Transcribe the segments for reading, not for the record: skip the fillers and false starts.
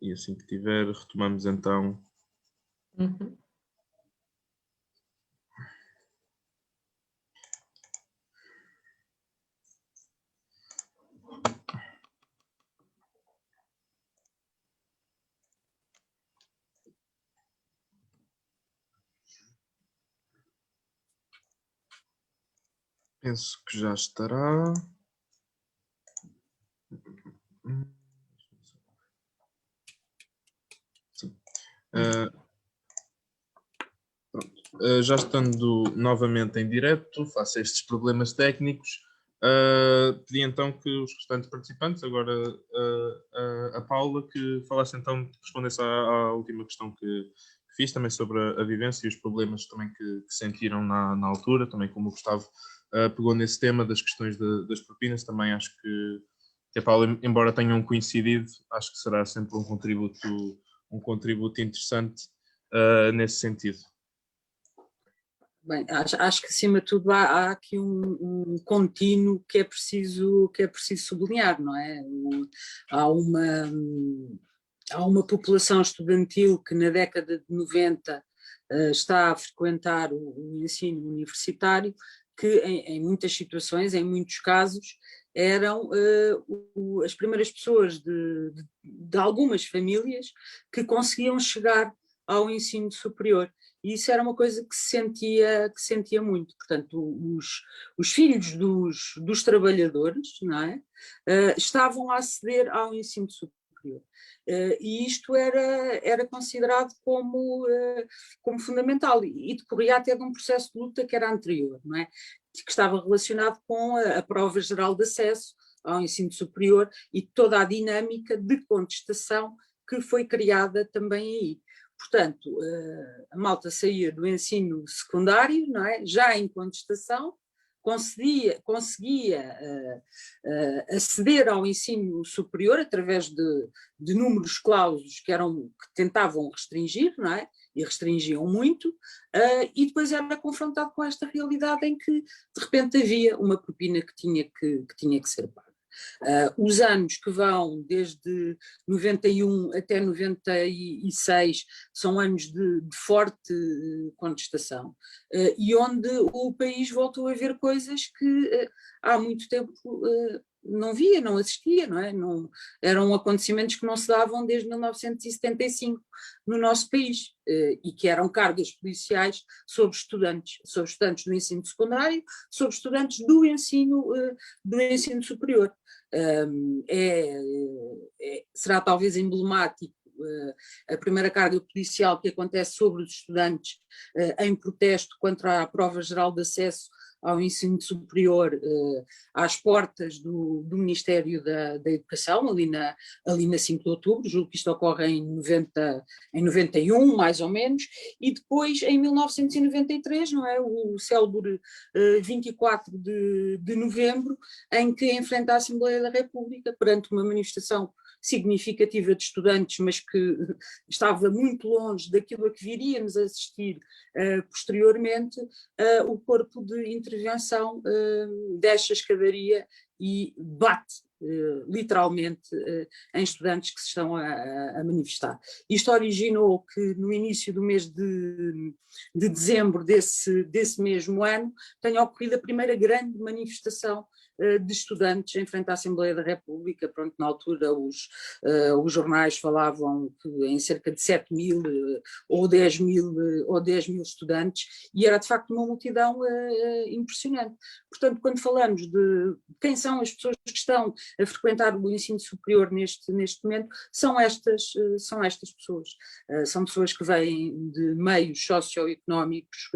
E assim que tiver, retomamos então. Uhum. Penso que já estará. Sim. Já estando novamente em direto, face a estes problemas técnicos, pedi então que os restantes participantes, agora a Paula, que falasse então, respondesse à última questão que fiz, também sobre a vivência e os problemas também que sentiram na altura, também como o Gustavo pegou nesse tema das questões das propinas, também acho que a Paula, embora tenham coincidido, acho que será sempre um contributo interessante nesse sentido. Bem, acho que acima de tudo há aqui um contínuo que é preciso sublinhar, não é? Há uma população estudantil que na década de 90 está a frequentar o ensino universitário, que em muitas situações, em muitos casos, eram as primeiras pessoas de algumas famílias que conseguiam chegar ao ensino superior. E isso era uma coisa que se sentia muito. Portanto, os filhos dos trabalhadores, não é? Estavam a aceder ao ensino superior. E isto era considerado como fundamental e decorria até de um processo de luta que era anterior, não é? Que estava relacionado com a prova geral de acesso ao ensino superior e toda a dinâmica de contestação que foi criada também aí. Portanto, a malta saía do ensino secundário, não é? Já em contestação, conseguia aceder ao ensino superior através de números clausos que tentavam restringir, não é? E restringiam muito, e depois era confrontado com esta realidade em que de repente havia uma propina que tinha que ser paga. Os anos que vão desde 91 até 96 são anos de forte contestação, e onde o país voltou a ver coisas que há muito tempo não via, não assistia, não é? Eram acontecimentos que não se davam desde 1975 no nosso país, e que eram cargas policiais sobre estudantes do ensino secundário, sobre estudantes do ensino superior. Será talvez emblemático a primeira carga policial que acontece sobre os estudantes em protesto contra a prova geral de acesso ao ensino superior, às portas do Ministério da Educação, ali na 5 de outubro, julgo que isto ocorre em 91, mais ou menos, e depois em 1993, não é, o célebre 24 de novembro, em que em frente à Assembleia da República, perante uma manifestação significativa de estudantes, mas que estava muito longe daquilo a que viríamos a assistir posteriormente, o corpo de intervenção deixa a escadaria e bate literalmente em estudantes que se estão a manifestar. Isto originou que no início do mês de dezembro desse mesmo ano tenha ocorrido a primeira grande manifestação de estudantes em frente à Assembleia da República. Pronto, na altura os jornais falavam que em cerca de 7 mil ou 10 mil estudantes, e era de facto uma multidão impressionante. Portanto, quando falamos de quem são as pessoas que estão a frequentar o ensino superior neste momento, são estas pessoas. São pessoas que vêm de meios socioeconómicos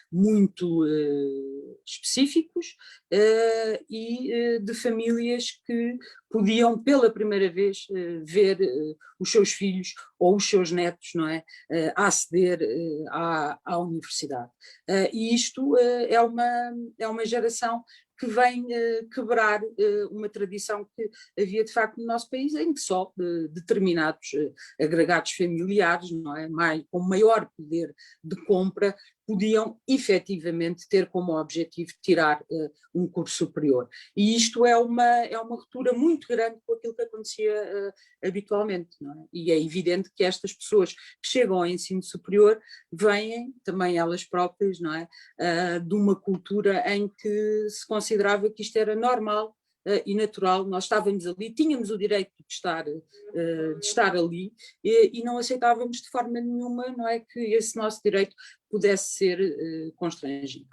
muito específicos, e de famílias que podiam pela primeira vez ver os seus filhos ou os seus netos, não é, a aceder à universidade. E isto é uma geração que vem quebrar uma tradição que havia de facto no nosso país, em que só determinados agregados familiares, não é, com maior poder de compra, podiam efetivamente ter como objetivo tirar um curso superior. E isto é uma ruptura muito grande com aquilo que acontecia habitualmente, não é? E é evidente que estas pessoas que chegam ao ensino superior vêm, também elas próprias, não é? De uma cultura em que se considerava que isto era normal e natural, nós estávamos ali, tínhamos o direito de estar ali e não aceitávamos de forma nenhuma, não é, que esse nosso direito pudesse ser constrangido.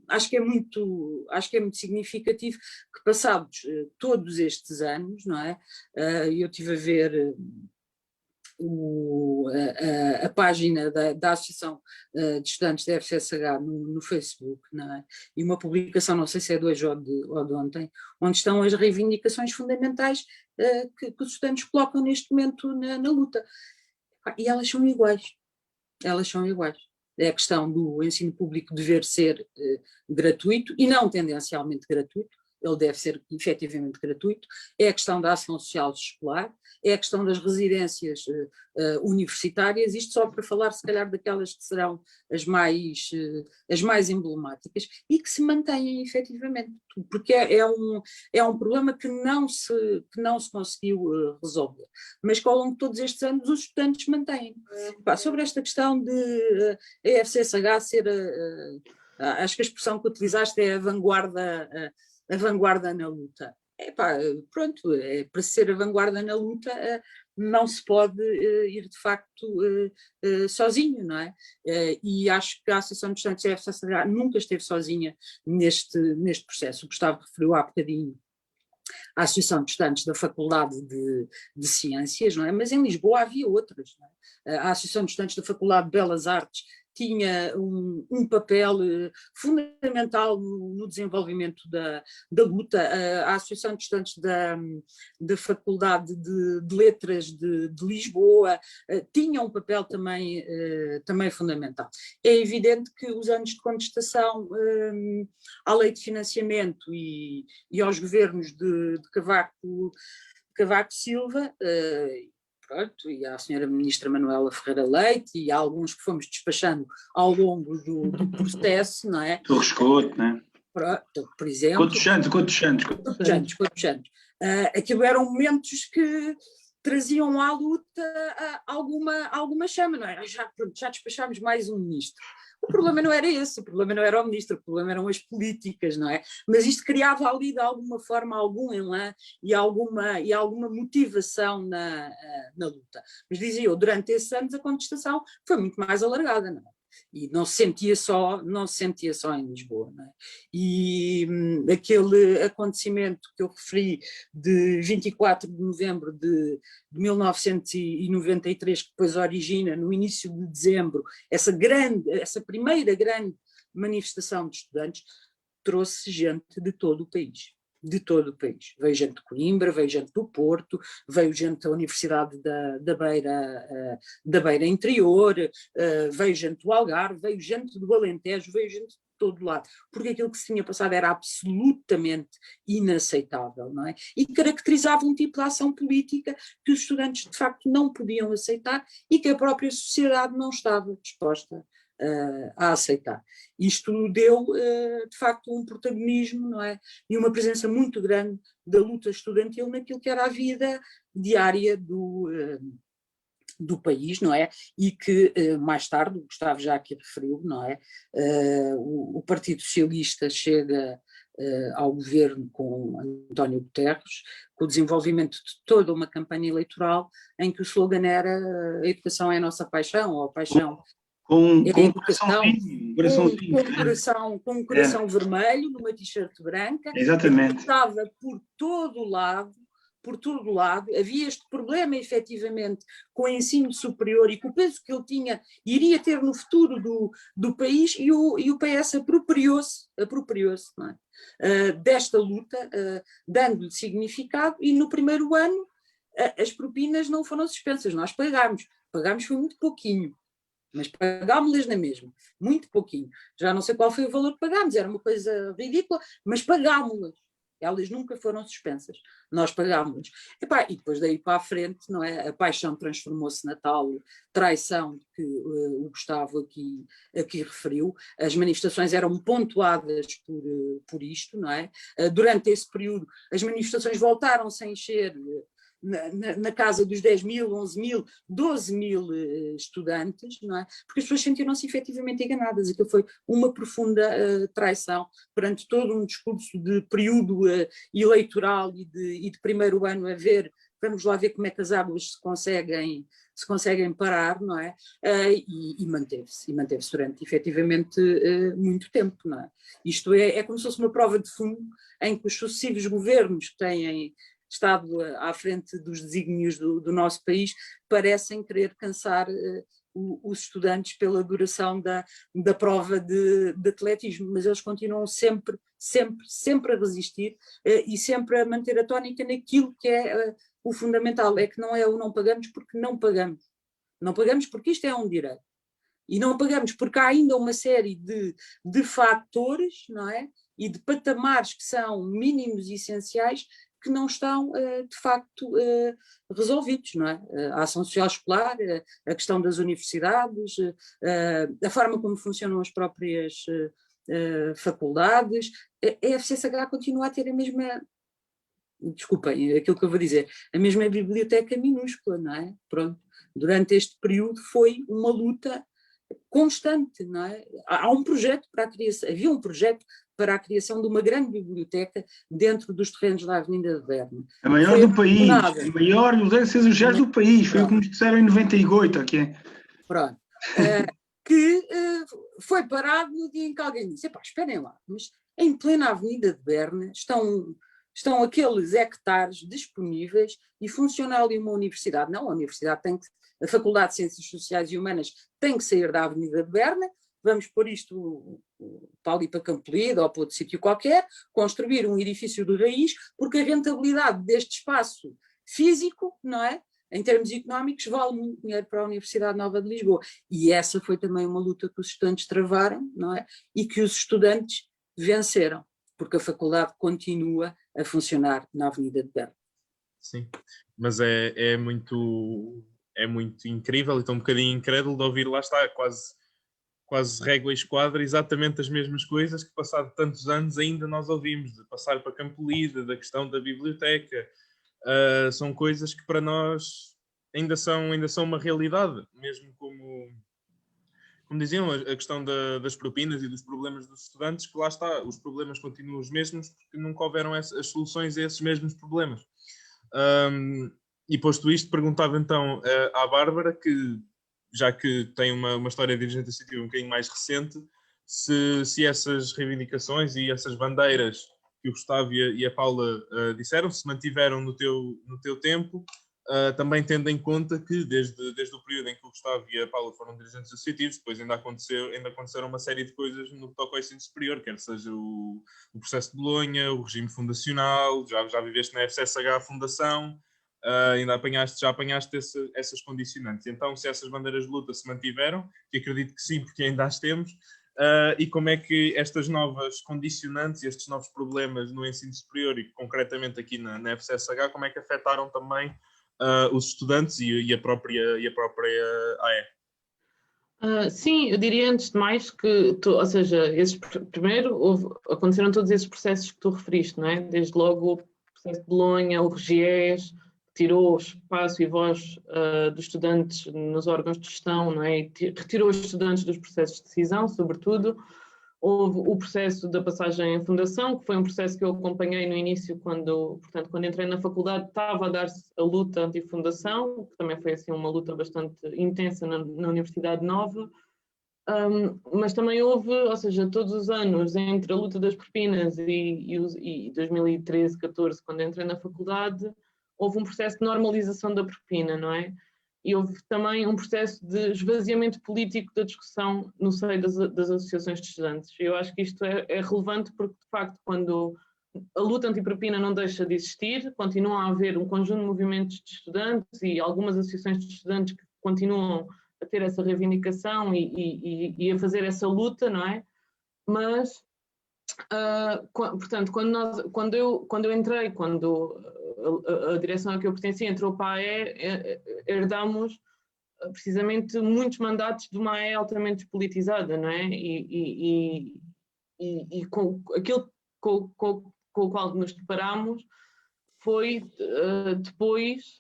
Acho que é muito significativo que passados todos estes anos, não é, eu estive a ver a página da Associação de Estudantes da FCSH no Facebook, não é? E uma publicação, não sei se é de hoje ou de ontem, onde estão as reivindicações fundamentais que os estudantes colocam neste momento na luta. E elas são iguais. Elas são iguais. É a questão do ensino público dever ser gratuito e não tendencialmente gratuito. Ele deve ser efetivamente gratuito, é a questão da ação social escolar, é a questão das residências universitárias, isto só para falar se calhar daquelas que serão as mais emblemáticas e que se mantêm efetivamente, porque é um problema que não se conseguiu resolver, mas que ao longo de todos estes anos os estudantes mantêm. Sobre esta questão de a FCSH ser, acho que a expressão que utilizaste é a vanguarda na luta. Pronto, para ser a vanguarda na luta não se pode ir de facto sozinho, não é? E acho que a Associação de Estudantes da FCSH nunca esteve sozinha neste processo. O Gustavo referiu há bocadinho a Associação de Estudantes da Faculdade de Ciências, não é? Mas em Lisboa havia outras, não é? A Associação de Estudantes da Faculdade de Belas Artes tinha um papel fundamental no desenvolvimento da luta. A Associação de Estudantes da Faculdade de Letras de Lisboa tinha um papel também fundamental. É evidente que os anos de contestação à lei de financiamento e aos governos de Cavaco Silva, pronto, e à senhora ministra Manuela Ferreira Leite e a alguns que fomos despachando ao longo do processo, não é? Torres Couto, não é? Pronto, por exemplo. Couto Santos. Aquilo eram momentos que traziam à luta alguma chama, não é? Já despachámos mais um ministro. O problema não era esse, o problema não era o ministro, o problema eram as políticas, não é? Mas isto criava ali de alguma forma algum elan e alguma motivação na luta. Mas dizia eu, durante esses anos a contestação foi muito mais alargada, não é? E não se sentia só em Lisboa, não é? E aquele acontecimento que eu referi de 24 de novembro de 1993, que depois origina no início de dezembro essa primeira grande manifestação de estudantes, trouxe gente de todo o país. De todo o país. Veio gente de Coimbra, veio gente do Porto, veio gente da Universidade da Beira Interior, veio gente do Algarve, veio gente do Alentejo, veio gente de todo lado, porque aquilo que se tinha passado era absolutamente inaceitável, não é? E caracterizava um tipo de ação política que os estudantes de facto não podiam aceitar e que a própria sociedade não estava disposta a aceitar. Isto deu, de facto, um protagonismo, não é? E uma presença muito grande da luta estudantil naquilo que era a vida diária do país, não é? E que mais tarde, o Gustavo já aqui referiu, não é? O Partido Socialista chega ao governo com António Guterres, com o desenvolvimento de toda uma campanha eleitoral em que o slogan era a educação é a nossa paixão, ou a paixão com um coração vermelho, numa t-shirt branca. Exatamente. Estava por todo lado, havia este problema efetivamente com o ensino superior e com o peso que ele iria ter no futuro do país, e o PS apropriou-se não é? Desta luta, dando-lhe significado, e no primeiro ano as propinas não foram suspensas, nós pagámos foi muito pouquinho, mas pagámos-las na mesma, muito pouquinho. Já não sei qual foi o valor que pagámos, era uma coisa ridícula, mas pagámos-las. elas nunca foram suspensas, nós pagámos. E depois daí para a frente, não é? A paixão transformou-se na tal traição que o Gustavo aqui referiu. As manifestações eram pontuadas por isto, não é? Durante esse período, as manifestações voltaram-se a encher na casa dos 10 mil, 11 mil, 12 mil estudantes, não é? Porque as pessoas sentiram-se efetivamente enganadas. Aquilo foi uma profunda traição perante todo um discurso de período eleitoral e de primeiro ano a ver, vamos lá ver como é que as águas se conseguem parar, não é? E manteve-se durante efetivamente muito tempo, não é? Isto é como se fosse uma prova de fundo em que os sucessivos governos que têm estado à frente dos desígnios do nosso país parecem querer cansar os estudantes pela duração da prova de atletismo, mas eles continuam sempre a resistir e sempre a manter a tónica naquilo que é o fundamental, é que não é o não pagamos porque não pagamos. Não pagamos porque isto é um direito. E não pagamos porque há ainda uma série de fatores, não é? E de patamares que são mínimos e essenciais que não estão, de facto, resolvidos, não é? A ação social escolar, a questão das universidades, a forma como funcionam as próprias faculdades. A FCSH continua a ter a mesma, desculpem aquilo que eu vou dizer, a mesma biblioteca minúscula, não é? Pronto, durante este período foi uma luta constante, não é? Há um projeto para a criação, havia um projeto para a criação de uma grande biblioteca dentro dos terrenos da Avenida de Berna. A maior do país, a maior biblioteca sociais do país, foi o que nos disseram em 98, ok? Pronto. Que foi parado no dia em que alguém disse, esperem lá, mas em plena Avenida de Berna estão aqueles hectares disponíveis e funciona ali uma universidade. Não, a universidade a Faculdade de Ciências Sociais e Humanas tem que sair da Avenida de Berna, vamos pôr isto para ali para Campolide ou para outro sítio qualquer, construir um edifício de raiz, porque a rentabilidade deste espaço físico, não é? Em termos económicos, vale muito dinheiro para a Universidade Nova de Lisboa. E essa foi também uma luta que os estudantes travaram, não é? E que os estudantes venceram, porque a faculdade continua a funcionar na Avenida de Berna. Sim, mas é muito incrível e estou um bocadinho incrédulo de ouvir, lá está, quase régua e esquadra, exatamente as mesmas coisas que passado tantos anos ainda nós ouvimos, de passar para Campolide, da questão da biblioteca, são coisas que para nós ainda são uma realidade, mesmo como diziam, a questão das propinas e dos problemas dos estudantes, que lá está, os problemas continuam os mesmos porque nunca houveram as soluções a esses mesmos problemas. E posto isto, perguntava então à Bárbara, que já que tem uma história de dirigente associativa um bocadinho mais recente, se essas reivindicações e essas bandeiras que o Gustavo e a Paula disseram se mantiveram no teu tempo, também tendo em conta que desde o período em que o Gustavo e a Paula foram dirigentes associativos, depois ainda aconteceram uma série de coisas no que toca ao ensino superior, quer seja o processo de Bolonha, o regime fundacional, já viveste na FCSH a fundação, ainda já apanhaste essas condicionantes. Então, se essas bandeiras de luta se mantiveram, que acredito que sim, porque ainda as temos, e como é que estas novas condicionantes e estes novos problemas no ensino superior e concretamente aqui na FCSH, como é que afetaram também os estudantes e a própria AE? Sim, eu diria antes de mais que, ou seja, primeiro aconteceram todos esses processos que tu referiste, não é? Desde logo o processo de Bolonha, o RGES, que tirou espaço e voz dos estudantes nos órgãos de gestão, não é? E retirou os estudantes dos processos de decisão, sobretudo. Houve o processo da passagem em fundação, que foi um processo que eu acompanhei no início, quando entrei na faculdade, estava a dar-se a luta anti-fundação, que também foi assim, uma luta bastante intensa na Universidade Nova, mas também houve, ou seja, todos os anos, entre a luta das propinas e 2013, 14, quando entrei na faculdade, houve um processo de normalização da propina, não é? E houve também um processo de esvaziamento político da discussão no seio das associações de estudantes. Eu acho que isto é relevante porque, de facto, quando a luta antipropina não deixa de existir, continua a haver um conjunto de movimentos de estudantes e algumas associações de estudantes que continuam a ter essa reivindicação e a fazer essa luta, não é? Mas portanto, quando eu entrei, quando a direção a que eu pertencia entrou para a AE, herdámos precisamente muitos mandatos de uma AE altamente despolitizada, não é? E com aquilo com o qual nos deparámos foi depois,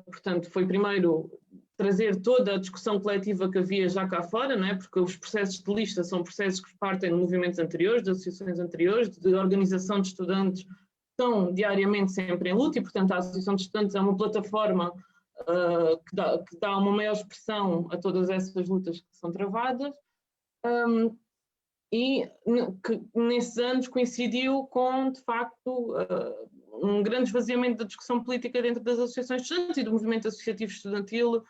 portanto, foi primeiro trazer toda a discussão coletiva que havia já cá fora, não é? Porque os processos de lista são processos que partem de movimentos anteriores, de associações anteriores, de organização de estudantes que estão diariamente sempre em luta e, portanto, a Associação de Estudantes é uma plataforma que dá uma maior expressão a todas essas lutas que são travadas. E que nesses anos coincidiu com, de facto, um grande esvaziamento da discussão política dentro das associações de estudantes e do movimento associativo estudantil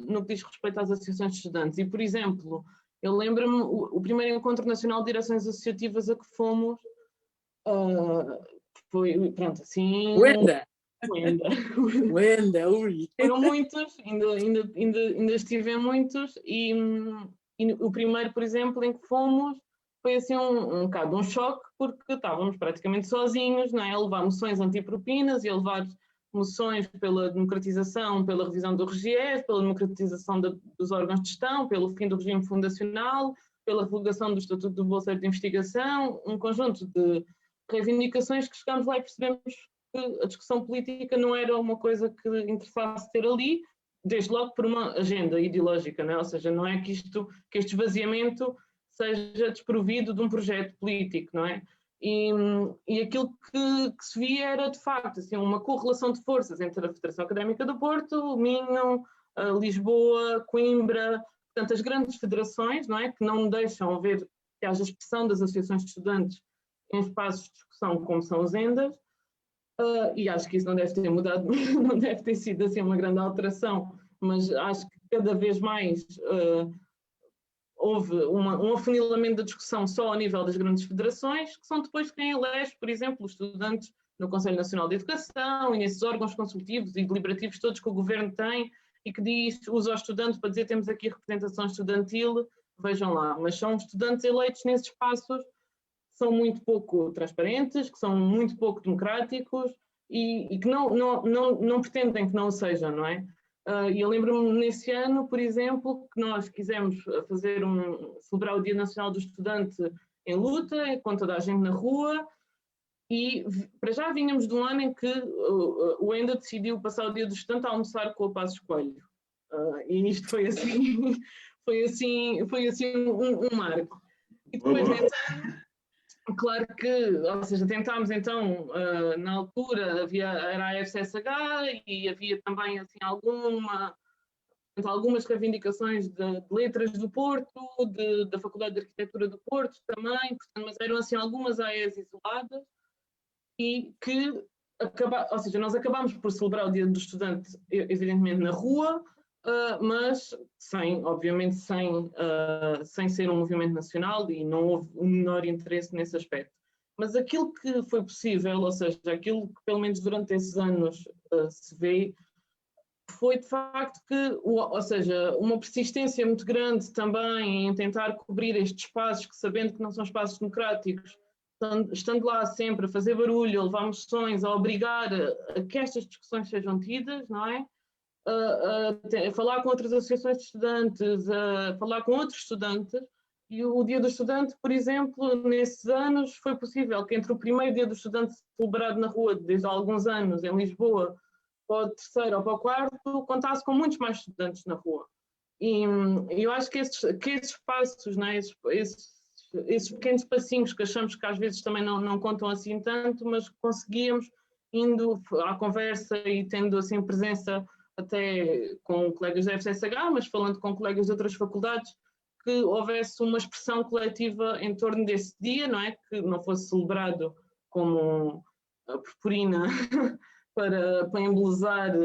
no que diz respeito às associações de estudantes. E, por exemplo, eu lembro-me, o primeiro encontro nacional de direções associativas a que fomos foi, pronto, assim... Uenda, ui. Foram muitos, ainda estive em muitos, e o primeiro, por exemplo, em que fomos, foi assim um bocado um choque, porque estávamos praticamente sozinhos, não é? A levar moções antipropinas e a levar moções pela democratização, pela revisão do RGES, pela democratização dos órgãos de gestão, pelo fim do regime fundacional, pela revogação do Estatuto do Bolseiro de Investigação, um conjunto de reivindicações que chegámos lá e percebemos que a discussão política não era uma coisa que interessasse ter ali, desde logo por uma agenda ideológica, não é? Ou seja, não é que este esvaziamento seja desprovido de um projeto político, não é? E aquilo que se via era, de facto, assim, uma correlação de forças entre a Federação Académica do Porto, Minho, Lisboa, Coimbra, portanto, as grandes federações, não é? Que não deixam haver que haja expressão das associações de estudantes em espaços de discussão como são os ENDAs, e acho que isso não deve ter mudado, não deve ter sido assim uma grande alteração, mas acho que cada vez mais houve um afunilamento da discussão só ao nível das grandes federações, que são depois quem elege, por exemplo, os estudantes no Conselho Nacional de Educação e nesses órgãos consultivos e deliberativos todos que o governo tem e que usa os estudantes para dizer temos aqui representação estudantil, vejam lá, mas são estudantes eleitos nesses espaços que são muito pouco transparentes, que são muito pouco democráticos e que não pretendem que não o sejam, não é? E eu lembro-me nesse ano, por exemplo, que nós quisemos celebrar o Dia Nacional do Estudante em luta, com toda a gente na rua, e para já vínhamos de um ano em que o ENDA decidiu passar o Dia do Estudante a almoçar com o Passos Coelho. E isto foi assim, um marco. E depois nesse ano, claro que, ou seja, tentámos então, na altura era a FCSH e havia também assim algumas reivindicações de letras do Porto, da Faculdade de Arquitetura do Porto também, portanto, mas eram assim algumas AEs isoladas e que, ou seja, nós acabámos por celebrar o Dia do Estudante evidentemente na rua, mas obviamente sem ser um movimento nacional e não houve um menor interesse nesse aspecto. Mas aquilo que foi possível, ou seja, aquilo que pelo menos durante esses anos se vê, foi de facto que, ou seja, uma persistência muito grande também em tentar cobrir estes espaços que, sabendo que não são espaços democráticos, estando lá sempre a fazer barulho, a levar moções, a obrigar a que estas discussões sejam tidas, não é? A falar com outras associações de estudantes, a falar com outros estudantes, e o Dia do Estudante, por exemplo, nesses anos foi possível que entre o primeiro Dia do Estudante celebrado na rua, desde há alguns anos, em Lisboa, para o terceiro ou para o quarto, contasse com muitos mais estudantes na rua. E eu acho que esses passos, né, esses pequenos passinhos que achamos que às vezes também não contam assim tanto, mas conseguíamos, indo à conversa e tendo assim presença até com colegas da FCSH, mas falando com colegas de outras faculdades, que houvesse uma expressão coletiva em torno desse dia, não é? Que não fosse celebrado como a purpurina para embelezar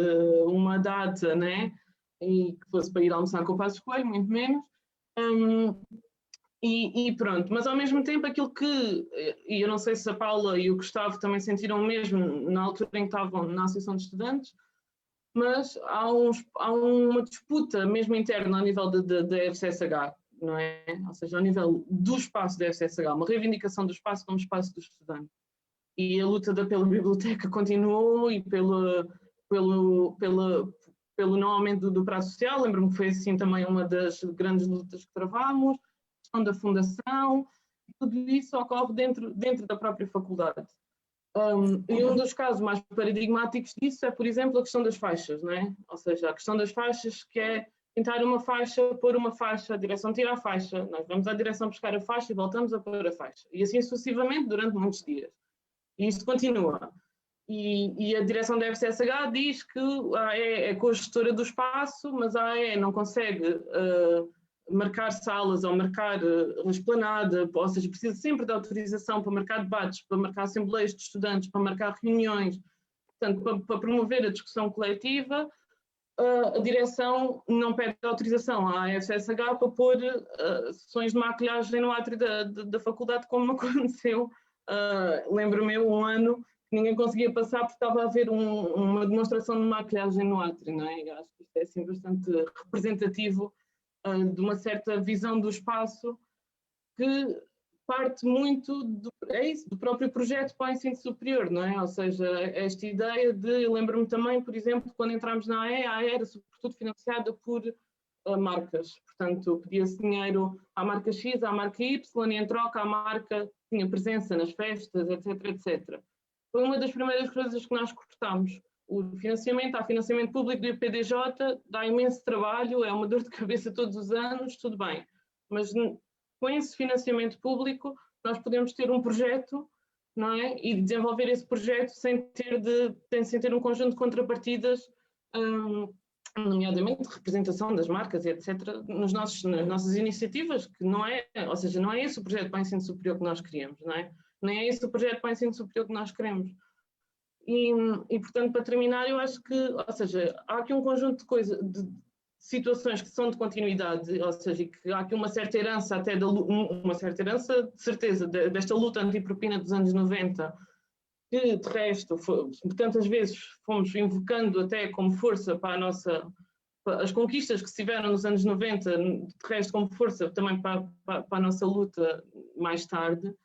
uma data, né? E que fosse para ir almoçar com o Passos Coelho, muito menos. E pronto, mas ao mesmo tempo aquilo que, e eu não sei se a Paula e o Gustavo também sentiram o mesmo na altura em que estavam na Associação de Estudantes, mas há uma disputa mesmo interna ao nível da FCSH, não é? Ou seja, ao nível do espaço da FCSH, uma reivindicação do espaço como espaço dos estudantes. E a luta pela biblioteca continuou e pelo não aumento do prazo social. Lembro-me que foi assim também uma das grandes lutas que travámos, a questão da fundação, tudo isso ocorre dentro da própria faculdade. E um dos casos mais paradigmáticos disso é, por exemplo, a questão das faixas, não é? Ou seja, a questão das faixas, que é pintar uma faixa, pôr uma faixa, a direção tira a faixa, nós vamos à direção buscar a faixa e voltamos a pôr a faixa. E assim sucessivamente durante muitos dias. E isto continua. E a direção da FCSH diz que a AE é co-gestora do espaço, mas a AE não consegue marcar salas ou marcar esplanada, ou seja, precisa sempre de autorização para marcar debates, para marcar assembleias de estudantes, para marcar reuniões, portanto, para promover a discussão coletiva. A direção não pede autorização à FCSH para pôr sessões de maquilhagem no átrio da faculdade, como aconteceu. Lembro-me um ano que ninguém conseguia passar porque estava a haver uma demonstração de maquilhagem no átrio, não é? Eu acho que isto é assim, bastante representativo de uma certa visão do espaço que parte muito do próprio projeto para o ensino superior, não é? Ou seja, esta ideia de, eu lembro-me também, por exemplo, quando entramos na AE, a AE era sobretudo financiada por marcas, portanto, pedia-se dinheiro à marca X, à marca Y, e em troca a marca tinha presença nas festas, etc, etc. Foi uma das primeiras coisas que nós cortámos. O financiamento, há financiamento público do IPDJ, dá imenso trabalho, é uma dor de cabeça todos os anos, tudo bem, mas com esse financiamento público nós podemos ter um projeto, não é? E desenvolver esse projeto sem ter um conjunto de contrapartidas, nomeadamente representação das marcas, etc., nas nossas iniciativas, que não é, ou seja, não é esse o projeto para o ensino superior que nós queríamos, não é? Nem é esse o projeto para o ensino superior que nós queremos. E, portanto, para terminar, eu acho que, ou seja, há aqui um conjunto de coisas, de situações que são de continuidade, ou seja, que há aqui uma certa herança, uma certa herança, de certeza, desta luta antipropina dos anos 90, que, de resto, tantas vezes fomos invocando até como força para as conquistas que se tiveram nos anos 90, de resto como força também para a nossa luta mais tarde,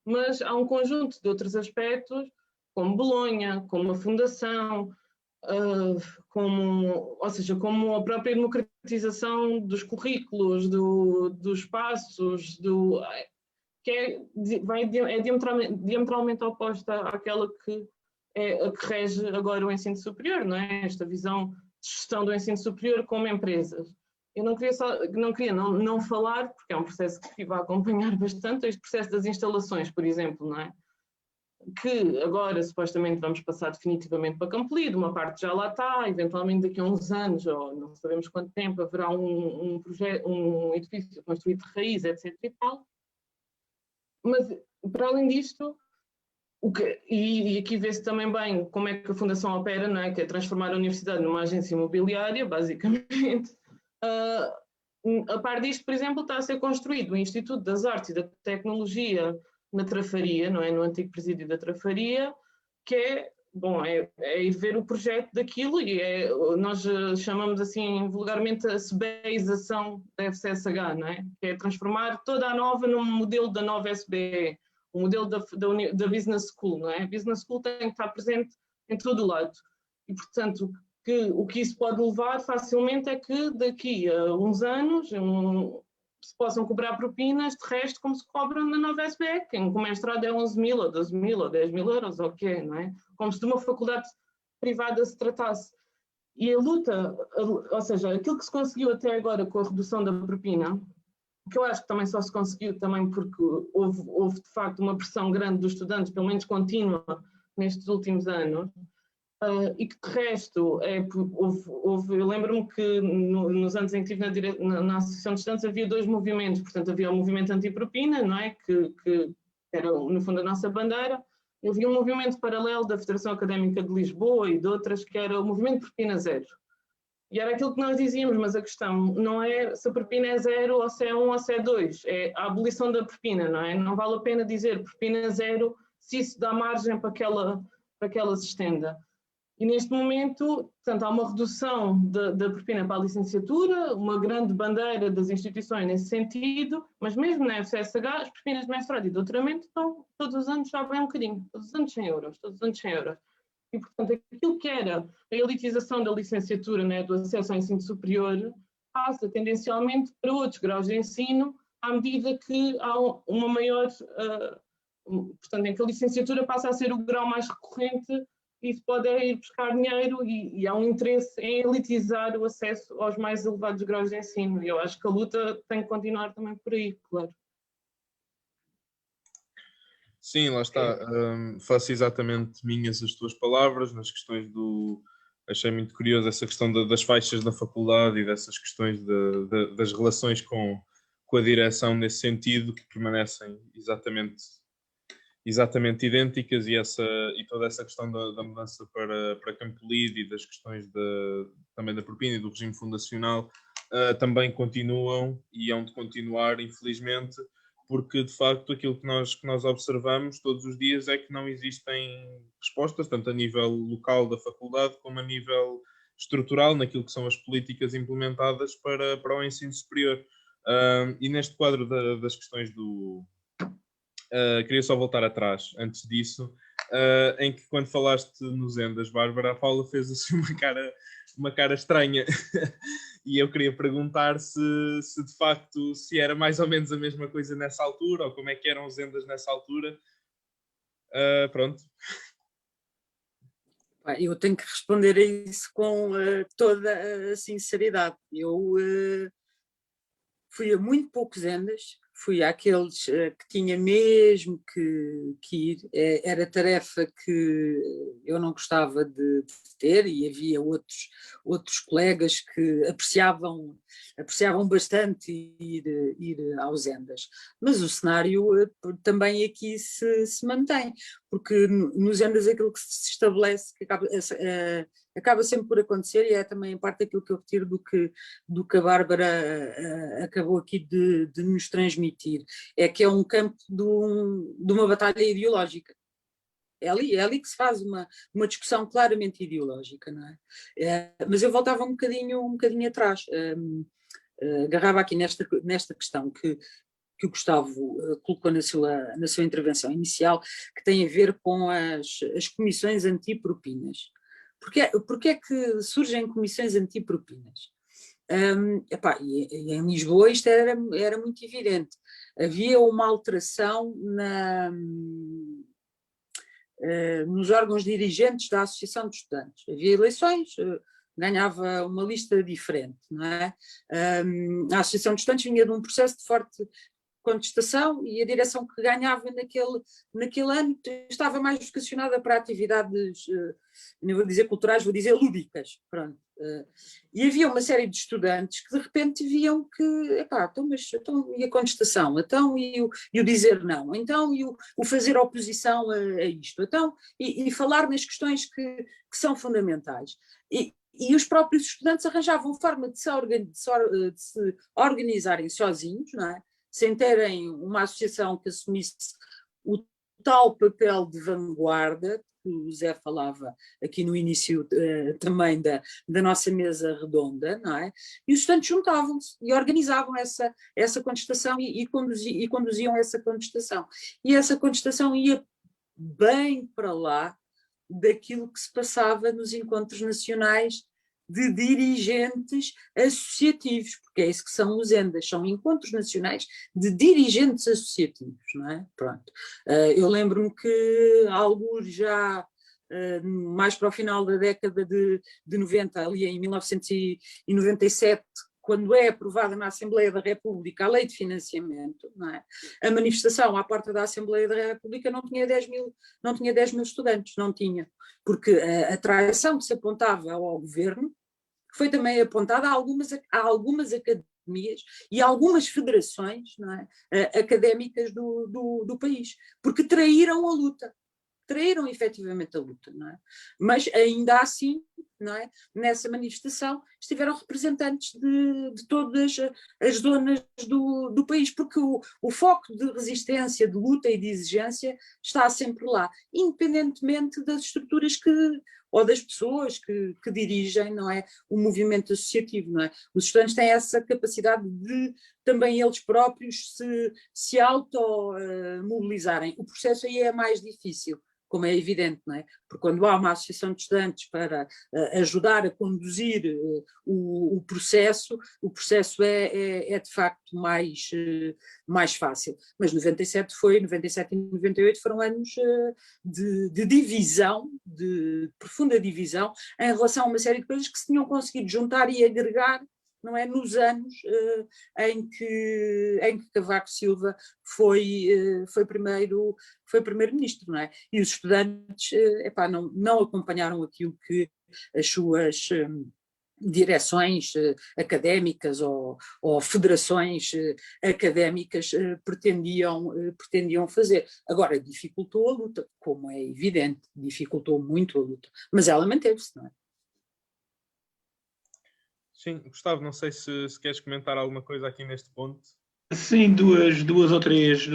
mas há um conjunto de outros aspectos, como Bolonha, como a fundação, ou seja, como a própria democratização dos currículos, dos espaços, que é diametralmente oposta àquela que rege agora o ensino superior, não é? Esta visão de gestão do ensino superior como empresas. Eu não queria não falar, porque é um processo que estive a acompanhar bastante, este processo das instalações, por exemplo, não é? Que agora supostamente vamos passar definitivamente para Campolide, uma parte já lá está, eventualmente daqui a uns anos, ou não sabemos quanto tempo, haverá um edifício construído de raiz, etc. e tal. Mas, para além disto, e aqui vê-se também bem como é que a Fundação opera, não é? Que é transformar a universidade numa agência imobiliária, basicamente. A par disto, por exemplo, está a ser construído o Instituto das Artes e da Tecnologia na Trafaria, não é? No antigo presídio da Trafaria, que é ir ver o projeto daquilo e nós chamamos assim vulgarmente a SBEização da FCSH, não é? Que é transformar toda a nova num modelo da nova SBE, o modelo da Business School, não é? A Business School tem que estar presente em todo o lado e, portanto, o que isso pode levar facilmente é que daqui a uns anos se possam cobrar propinas de resto como se cobram na nova SBE, que com mestrado é 11 mil, ou 12 mil, ou 10 mil euros, ou o que é, não é? Como se de uma faculdade privada se tratasse. E a luta, ou seja, aquilo que se conseguiu até agora com a redução da propina, que eu acho que também só se conseguiu também porque houve de facto uma pressão grande dos estudantes, pelo menos contínua, nestes últimos anos, e que de resto, eu lembro-me que nos anos em que estive na Associação de Estudantes havia dois movimentos, portanto havia o movimento antipropina, não é? Que era no fundo a nossa bandeira, e havia um movimento paralelo da Federação Académica de Lisboa e de outras, que era o movimento propina zero. E era aquilo que nós dizíamos, mas a questão não é se a propina é 0 ou se é 1 ou se é 2, é a abolição da propina, não é? Não vale a pena dizer propina 0 se isso dá margem para que ela se estenda. E neste momento, portanto, há uma redução da propina para a licenciatura, uma grande bandeira das instituições nesse sentido, mas mesmo na FCSH, as propinas de mestrado e doutoramento estão todos os anos já bem um bocadinho, todos os anos 100 euros, todos os anos 100 euros. E, portanto, aquilo que era a elitização da licenciatura, né, do acesso ao ensino superior, passa tendencialmente para outros graus de ensino, à medida que há uma maior, portanto, em que a licenciatura passa a ser o grau mais recorrente, e se pode ir buscar dinheiro e há um interesse em elitizar o acesso aos mais elevados graus de ensino. E eu acho que a luta tem que continuar também por aí, claro. Sim, lá está. Faço exatamente minhas as tuas palavras nas questões do... Achei muito curioso essa questão das faixas da faculdade e dessas questões das relações com a direção nesse sentido, que permanecem exatamente idênticas, e toda essa questão da mudança para Campo Lido e das questões também da propina e do regime fundacional também continuam e hão de continuar, infelizmente, porque de facto aquilo que nós observamos todos os dias é que não existem respostas, tanto a nível local da faculdade como a nível estrutural, naquilo que são as políticas implementadas para o ensino superior. E neste quadro das questões queria só voltar atrás, antes disso, em que quando falaste nos Endas, Bárbara, a Paula fez assim uma cara estranha. E eu queria perguntar se de facto se era mais ou menos a mesma coisa nessa altura, ou como é que eram os Endas nessa altura. Pronto. Eu tenho que responder a isso com toda a sinceridade. Eu fui a muito poucos Endas, fui àqueles que tinha mesmo que ir. Era tarefa que eu não gostava de ter, e havia outros colegas que apreciavam bastante ir aos Endas. Mas o cenário também aqui se mantém, porque nos Endas aquilo que se estabelece, que acaba sempre por acontecer, e é também parte daquilo que eu retiro do que a Bárbara acabou aqui de nos transmitir, é que é um campo de uma batalha ideológica. É ali que se faz uma discussão claramente ideológica, não é? Mas eu voltava um bocadinho atrás, agarrava aqui nesta questão que o Gustavo colocou na sua intervenção inicial, que tem a ver com as comissões antipropinas. Porque é que surgem comissões antipropinas? E em Lisboa isto era muito evidente. Havia uma alteração nos órgãos dirigentes da Associação de Estudantes. Havia eleições, ganhava uma lista diferente, não é? A Associação de Estudantes vinha de um processo de forte contestação, e a direção que ganhava naquele ano estava mais vocacionada para atividades, não vou dizer culturais, vou dizer lúdicas. Pronto. E havia uma série de estudantes que de repente viam que, então, e a contestação, então, e o dizer não, então, e o fazer oposição a isto, então, e falar nas questões que são fundamentais. E os próprios estudantes arranjavam forma de se organizarem sozinhos, não é? Sem terem uma associação que assumisse o tal papel de vanguarda, que o Zé falava aqui no início também da nossa mesa redonda, não é? E os estudantes juntavam-se e organizavam essa contestação e conduziam essa contestação. E essa contestação ia bem para lá daquilo que se passava nos encontros nacionais de dirigentes associativos, porque é isso que são os Endas, são encontros nacionais de dirigentes associativos, não é? Pronto. Eu lembro-me que alguns já mais para o final da década de 90, ali em 1997, quando é aprovada na Assembleia da República a lei de financiamento, não é? A manifestação à porta da Assembleia da República não tinha 10 mil estudantes, não tinha, porque a traição que se apontava ao governo foi também apontada a algumas academias e a algumas federações, não é? Académicas do país, porque traíram a luta. Traíram efetivamente a luta, não é? Mas ainda assim, não é? Nessa manifestação estiveram representantes de todas as zonas do país, porque o foco de resistência, de luta e de exigência está sempre lá, independentemente das estruturas que ou das pessoas que dirigem, não é, o movimento associativo, não é? Os estudantes têm essa capacidade de também eles próprios se auto-mobilizarem. O processo aí é mais difícil, como é evidente, não é? Porque quando há uma associação de estudantes para ajudar a conduzir o processo é de facto mais fácil. Mas 97 e 98 foram anos de divisão, de profunda divisão, em relação a uma série de coisas que se tinham conseguido juntar e agregar, não é, nos anos em que Cavaco Silva foi primeiro-ministro, não é? E os estudantes não acompanharam aquilo que as suas direções académicas ou federações académicas pretendiam fazer. Agora, dificultou a luta, como é evidente, dificultou muito a luta, mas ela manteve-se, não é? Sim, Gustavo, não sei se queres comentar alguma coisa aqui neste ponto. Sim, duas ou três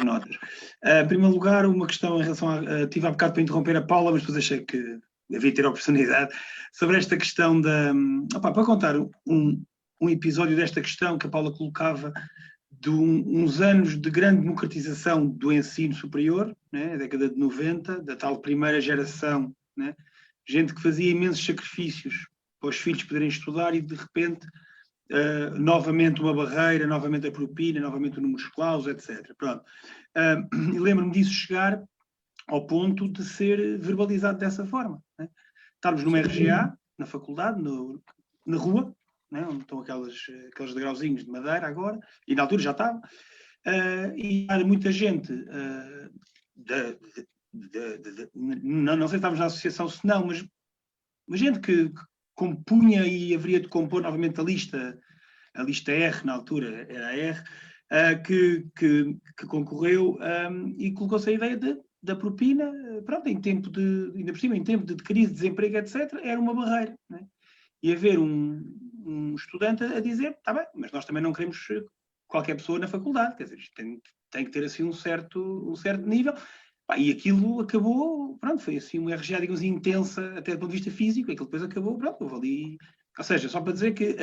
notas. Em primeiro lugar, uma questão em relação a... tive há bocado para interromper a Paula, mas depois achei que devia ter a oportunidade, sobre esta questão da... para contar um episódio desta questão que a Paula colocava de uns anos de grande democratização do ensino superior, né, a década de 90, da tal primeira geração, né, gente que fazia imensos sacrifícios para os filhos poderem estudar e de repente novamente uma barreira, novamente a propina, novamente o número de clausos, etc. Pronto. E lembro-me disso chegar ao ponto de ser verbalizado dessa forma. Né? Estávamos numa RGA, na faculdade, na rua, né? Onde estão aqueles degrauzinhos de madeira agora, e na altura já estava, e há muita gente, não sei se estávamos na associação, se não, mas gente que compunha e haveria de compor novamente a lista R, na altura era a R, que concorreu e colocou-se a ideia da propina, pronto, ainda por cima, em tempo de crise, de desemprego, etc., era uma barreira. Né? E haver um estudante a dizer, está bem, mas nós também não queremos qualquer pessoa na faculdade, quer dizer, tem que ter assim um certo nível. E aquilo acabou, pronto, foi assim uma RGA, digamos, intensa, até do ponto de vista físico, aquilo depois acabou, pronto, houve ali... Ou seja, só para dizer que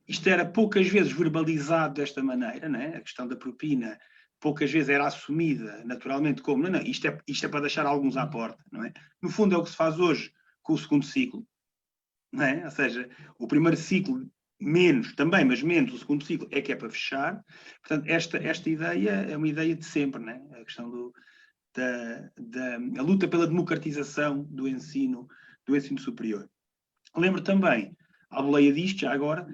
isto era poucas vezes verbalizado desta maneira, né? A questão da propina poucas vezes era assumida naturalmente como, não, isto é para deixar alguns à porta, não é? No fundo é o que se faz hoje com o segundo ciclo, não é? Ou seja, o primeiro ciclo menos, também, mas menos, o segundo ciclo é que é para fechar. Portanto, esta ideia é uma ideia de sempre, né? A questão a luta pela democratização do ensino superior. Lembro também, à boleia disto, já agora,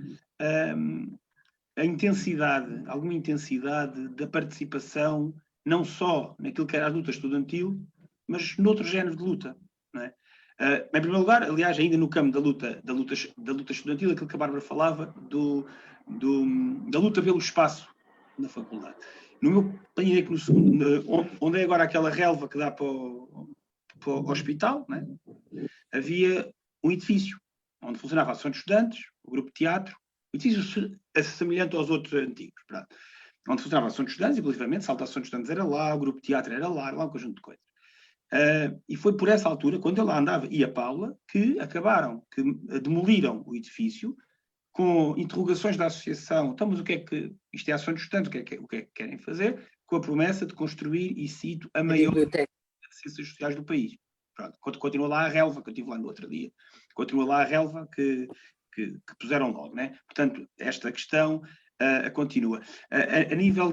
alguma intensidade da participação, não só naquilo que era a luta estudantil, mas noutro género de luta. Não é? Em primeiro lugar, aliás, ainda no campo da luta estudantil, aquilo que a Bárbara falava, da luta pelo espaço na faculdade. No meu, tenho ideia que no segundo, onde é agora aquela relva que dá para o hospital, né? Havia um edifício onde funcionava a Associação de Estudantes, o grupo de teatro, um edifício semelhante aos outros antigos, pronto. Onde funcionava a Associação de Estudantes, inclusivamente, a Associação de Estudantes era lá, o grupo de teatro era lá um conjunto de coisas. E foi por essa altura, quando eu lá andava, e a Paula, que demoliram o edifício, com interrogações da associação, então, mas o que é que, isto é a Associação de Estudantes, o que é que querem fazer? Com a promessa de construir, e cito, a maior biblioteca de ciências sociais do país. Pronto, continua lá a relva, que eu estive lá no outro dia, continua lá a relva que puseram logo, né? Portanto, esta questão continua. A nível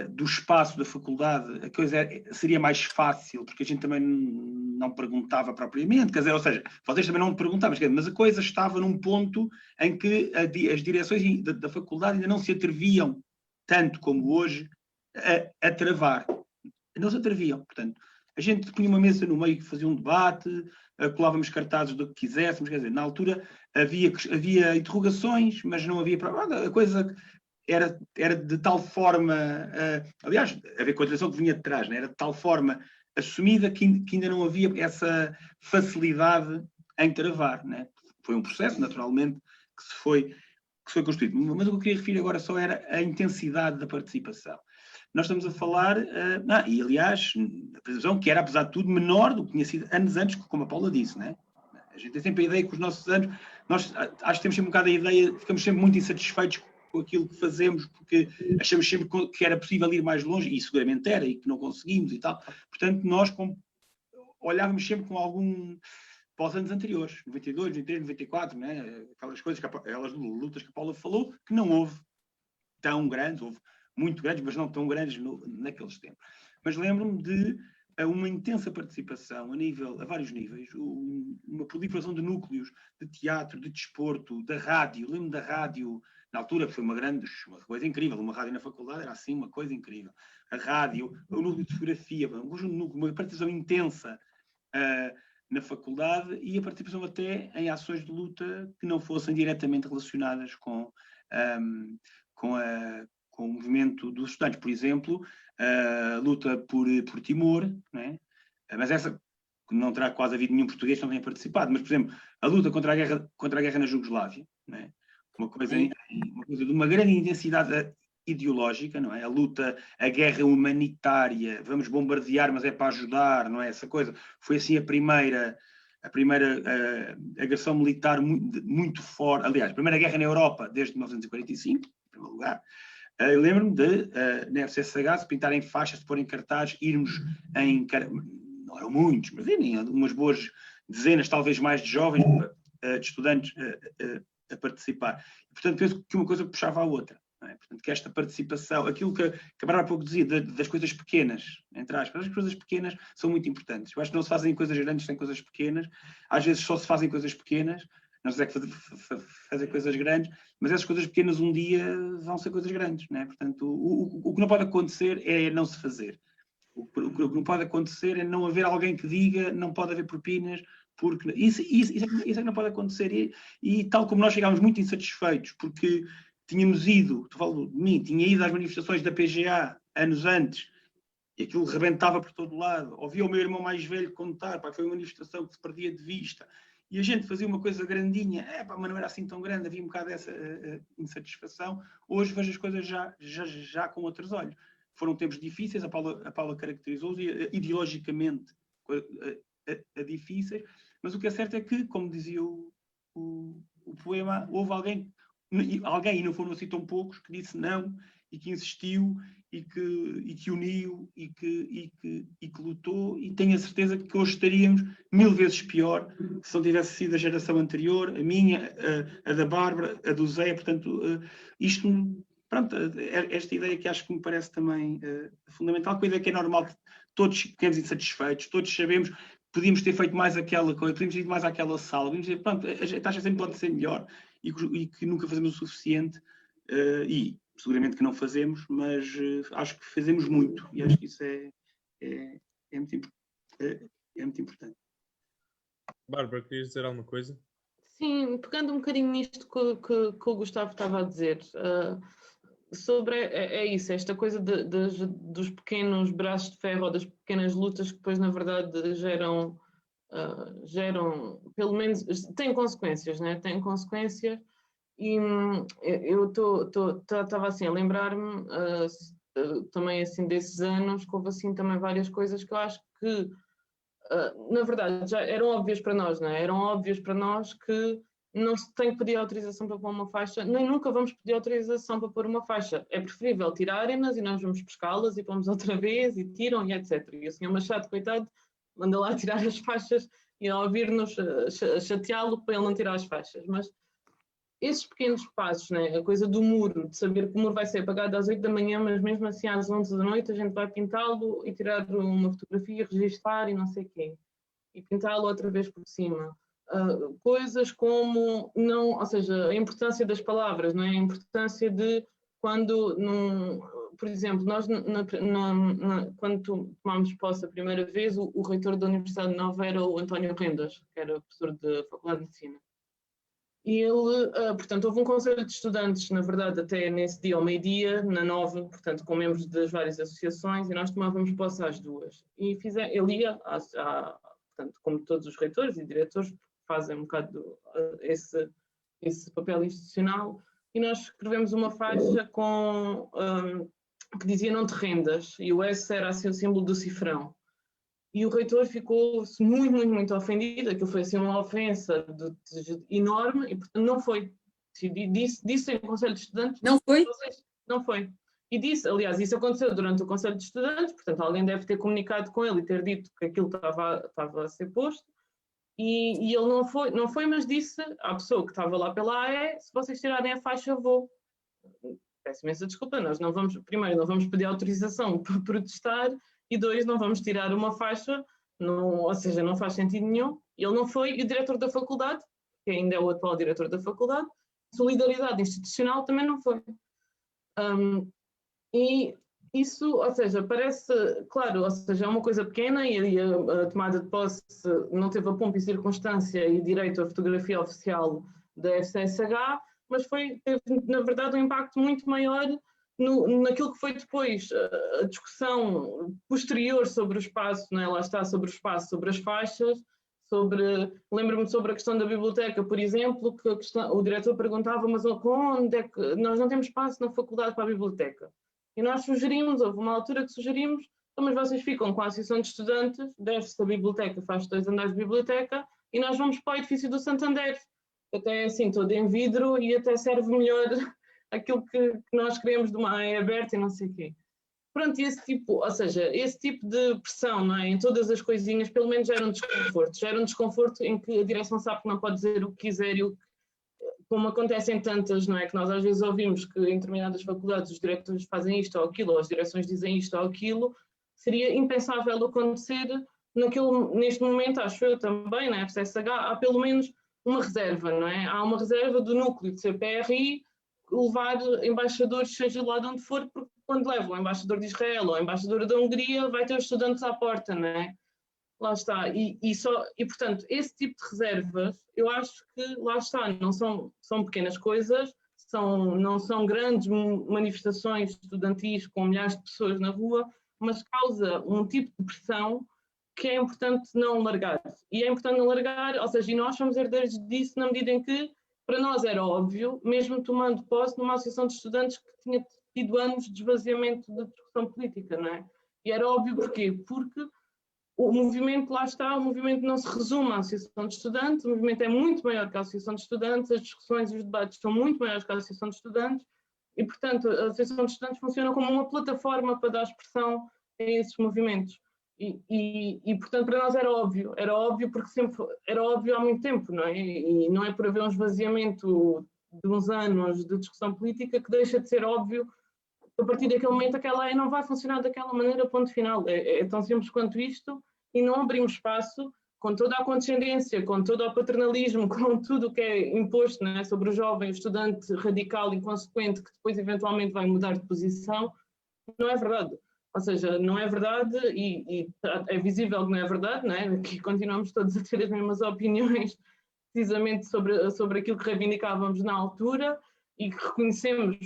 do espaço da faculdade, a coisa seria mais fácil, porque a gente também não perguntava propriamente, quer dizer, ou seja, vocês também não perguntavam, mas a coisa estava num ponto em que as direções da faculdade ainda não se atreviam, tanto como hoje, a travar. Não se atreviam, portanto, a gente punha uma mesa no meio que fazia um debate, colávamos cartazes do que quiséssemos, quer dizer, na altura havia interrogações, mas não havia... A coisa era de tal forma... aliás, havia coordenação que vinha de trás, né? Era de tal forma assumida que ainda não havia essa facilidade em travar, né? Foi um processo, naturalmente, que se foi construído. Mas o que eu queria referir agora só era a intensidade da participação. nós estamos a falar, e aliás, a previsão que era, apesar de tudo, menor do que tinha sido anos antes, como a Paula disse, né? A gente tem sempre a ideia que os nossos anos, nós acho que temos sempre um bocado a ideia, ficamos sempre muito insatisfeitos com aquilo que fazemos, porque achamos sempre que era possível ir mais longe, e seguramente era, e que não conseguimos e tal. Portanto, nós olhávamos sempre com algum... para os anos anteriores, 92, 93, 94, né? Aquelas coisas, aquelas lutas que a Paula falou, que não houve tão grandes, houve muito grandes, mas não tão grandes naqueles tempos. Mas lembro-me de uma intensa participação a vários níveis, uma proliferação de núcleos de teatro, de desporto, da rádio. Lembro-me da rádio, na altura foi uma coisa incrível, uma rádio na faculdade era assim uma coisa incrível. A rádio, o núcleo de fotografia, uma participação intensa na faculdade e a participação até em ações de luta que não fossem diretamente relacionadas com o movimento dos estudantes. Por exemplo, a luta por Timor, não é? Mas essa não terá quase havido nenhum português que não tenha participado, mas, por exemplo, a luta contra a guerra na Jugoslávia, não é? Uma coisa de uma grande intensidade ideológica, não é? A guerra humanitária, vamos bombardear, mas é para ajudar, não é? Essa coisa foi assim a primeira agressão militar muito forte, aliás, a primeira guerra na Europa desde 1945, em primeiro lugar. Eu lembro-me na FCSH se pintarem faixas, de porem cartazes, irmos não eram muitos, mas nem umas boas dezenas, talvez mais, de jovens, de estudantes a participar. E, portanto, penso que uma coisa puxava a outra. Não é? Portanto, que esta participação, aquilo que a Bárbara há pouco dizia, das coisas pequenas, entre aspas, as coisas pequenas são muito importantes. Eu acho que não se fazem coisas grandes sem coisas pequenas, às vezes só se fazem coisas pequenas, não se deve fazer coisas grandes, mas essas coisas pequenas um dia vão ser coisas grandes. Não é? Portanto, o que não pode acontecer é não se fazer. O que não pode acontecer é não haver alguém que diga não pode haver propinas, porque isso é que não pode acontecer. E tal como nós chegámos muito insatisfeitos, porque tínhamos ido, tu falo de mim, tinha ido às manifestações da PGA anos antes, e aquilo rebentava por todo lado. Ouvia o meu irmão mais velho contar, foi uma manifestação que se perdia de vista. E a gente fazia uma coisa grandinha, mas não era assim tão grande, havia um bocado dessa insatisfação. Hoje vejo as coisas já com outros olhos. Foram tempos difíceis, a Paula caracterizou-os ideologicamente difíceis, mas o que é certo é que, como dizia o poema, houve alguém, e não foram assim tão poucos, que disse não, e que insistiu, e que uniu, e que lutou, e tenho a certeza que hoje estaríamos 1000 vezes pior se não tivesse sido a geração anterior, a minha, a da Bárbara, a do Zé. Portanto, pronto, esta ideia que acho que me parece também fundamental, com a ideia que é normal, todos ficamos insatisfeitos, todos sabemos, podíamos ter feito mais aquela coisa, podíamos ter ido mais àquela sala, podíamos dizer, pronto, a taxa sempre pode ser melhor, e que nunca fazemos o suficiente, e seguramente que não fazemos, mas acho que fazemos muito, e acho que isso é muito importante. Bárbara, querias dizer alguma coisa? Sim, pegando um bocadinho nisto que o Gustavo estava a dizer, sobre isso, esta coisa dos pequenos braços de ferro, ou das pequenas lutas que depois, na verdade, geram pelo menos, têm consequências, né? Têm consequências. E eu estava assim a lembrar-me também assim desses anos, que houve assim também várias coisas que eu acho que na verdade já eram óbvias para nós, não é? Eram óbvias para nós que não se tem que pedir autorização para pôr uma faixa, nem nunca vamos pedir autorização para pôr uma faixa. É preferível tirarem-nas e nós vamos pescá-las e pomos outra vez e tiram e etc. E o senhor Machado, coitado, manda lá tirar as faixas e a ouvir-nos chateá-lo para ele não tirar as faixas. Mas esses pequenos passos, né? A coisa do muro, de saber que o muro vai ser apagado às 8 da manhã, mas mesmo assim às 11 da noite a gente vai pintá-lo e tirar uma fotografia, registar e não sei o quê. E pintá-lo outra vez por cima. Coisas como, ou seja, a importância das palavras, não é? A importância de quando, por exemplo, nós quando tomámos posse a primeira vez, o reitor da Universidade de Nova era o António Rendas, que era professor da Faculdade de Medicina. E ele, portanto, houve um conselho de estudantes, na verdade, até nesse dia ao meio-dia, na Nova, portanto, com membros das várias associações, e nós tomávamos posse às 2. E ele ia, portanto, como todos os reitores e diretores, fazem um bocado esse papel institucional, e nós escrevemos uma faixa com que dizia não te rendas, e o S era assim o símbolo do cifrão. E o reitor ficou-se muito ofendido, aquilo foi assim uma ofensa enorme, e portanto não foi. Disse em Conselho de Estudantes... Não foi? Não foi. E disse, aliás, isso aconteceu durante o Conselho de Estudantes, portanto alguém deve ter comunicado com ele e ter dito que aquilo estava a ser posto, e ele não foi, mas disse à pessoa que estava lá pela AE, se vocês tirarem a faixa, vou. Peço imensa desculpa, nós não vamos, primeiro, não vamos pedir autorização para protestar, e dois, não vamos tirar uma faixa, ou seja, não faz sentido nenhum. Ele não foi, e o diretor da faculdade, que ainda é o atual diretor da faculdade, solidariedade institucional também não foi. E isso, ou seja, parece, claro, ou seja, é uma coisa pequena e a tomada de posse não teve a pompa e circunstância e direito à fotografia oficial da FCSH, mas teve, na verdade, um impacto muito maior naquilo que foi depois a discussão posterior sobre o espaço, não é? Lá está, sobre o espaço, sobre as faixas, lembro-me sobre a questão da biblioteca, por exemplo, que o diretor perguntava, mas onde é que nós não temos espaço na faculdade para a biblioteca? E nós sugerimos, houve uma altura que sugerimos, então, mas vocês ficam com a Associação de Estudantes, desce-se a biblioteca, faz 2 andares de biblioteca, e nós vamos para o edifício do Santander, até assim, todo em vidro, e até serve melhor aquilo que nós queremos de uma área aberta e não sei o quê. Pronto, esse tipo de pressão, não é? Em todas as coisinhas, pelo menos gera um desconforto em que a direção sabe que não pode dizer o que quiser e como acontece em tantas, não é? Que nós às vezes ouvimos que em determinadas faculdades os diretores fazem isto ou aquilo, ou as direções dizem isto ou aquilo, seria impensável acontecer neste momento, acho eu também, na FCSH, há pelo menos uma reserva, não é? Há uma reserva do núcleo de CPRI levar embaixadores, seja lá de onde for, porque quando leva o embaixador de Israel ou a embaixadora da Hungria, vai ter os estudantes à porta, não é? Lá está. E portanto, esse tipo de reservas, eu acho que, lá está, não são pequenas coisas, não são grandes manifestações estudantis com milhares de pessoas na rua, mas causa um tipo de pressão que é importante não largar. E é importante não largar, ou seja, e nós somos herdeiros disso na medida em que, para nós era óbvio, mesmo tomando posse numa associação de estudantes que tinha tido anos de esvaziamento da discussão política, não é? E era óbvio porquê? Porque o movimento, lá está, o movimento não se resume à Associação de Estudantes, o movimento é muito maior que a Associação de Estudantes, as discussões e os debates são muito maiores que a Associação de Estudantes e, portanto, a Associação de Estudantes funciona como uma plataforma para dar expressão a esses movimentos. Portanto, para nós era óbvio porque sempre era óbvio há muito tempo, não é? E não é por haver um esvaziamento de uns anos de discussão política que deixa de ser óbvio a partir daquele momento aquela lei não vai funcionar daquela maneira, ponto final. É tão simples quanto isto e não abrimos espaço com toda a condescendência, com todo o paternalismo, com tudo o que é imposto, não é, sobre o jovem, o estudante radical e inconsequente que depois eventualmente vai mudar de posição, não é verdade. Ou seja, não é verdade e é visível que não é verdade, não é? Que continuamos todos a ter as mesmas opiniões precisamente sobre aquilo que reivindicávamos na altura e que reconhecemos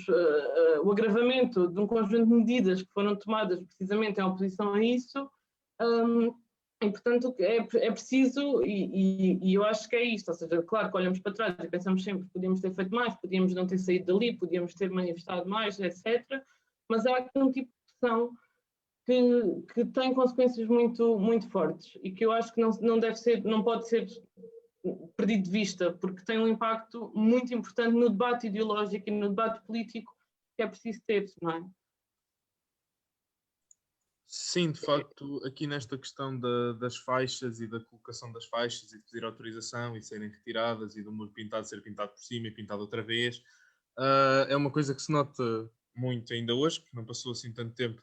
o agravamento de um conjunto de medidas que foram tomadas precisamente em oposição a isso, e portanto é preciso, e eu acho que é isto, ou seja, claro que olhamos para trás e pensamos sempre que podíamos ter feito mais, podíamos não ter saído dali, podíamos ter manifestado mais, etc., mas há aqui um tipo de pressão que tem consequências muito, muito fortes e que eu acho que não pode ser perdido de vista, porque tem um impacto muito importante no debate ideológico e no debate político que é preciso ter, não é? Sim, de facto, aqui nesta questão das faixas e da colocação das faixas e de pedir autorização e serem retiradas e do muro pintado ser pintado por cima e pintado outra vez, é uma coisa que se nota muito ainda hoje, porque não passou assim tanto tempo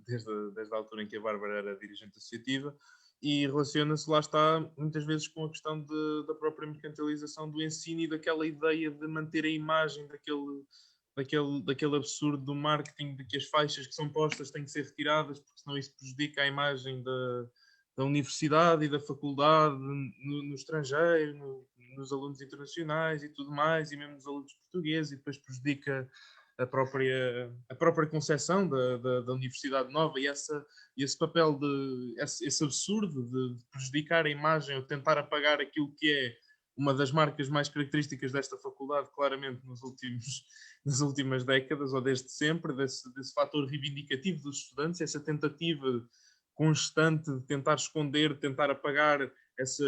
desde a altura em que a Bárbara era dirigente associativa, e relaciona-se, lá está, muitas vezes com a questão da própria mercantilização do ensino e daquela ideia de manter a imagem daquele absurdo do marketing de que as faixas que são postas têm que ser retiradas, porque senão isso prejudica a imagem da universidade e da faculdade no estrangeiro, nos alunos internacionais e tudo mais, e mesmo nos alunos portugueses, e depois prejudica a própria concepção da universidade nova e esse papel esse absurdo de prejudicar a imagem ou tentar apagar aquilo que é uma das marcas mais características desta faculdade, claramente nas últimas décadas, ou desde sempre, desse fator reivindicativo dos estudantes, essa tentativa constante de tentar esconder, de tentar apagar as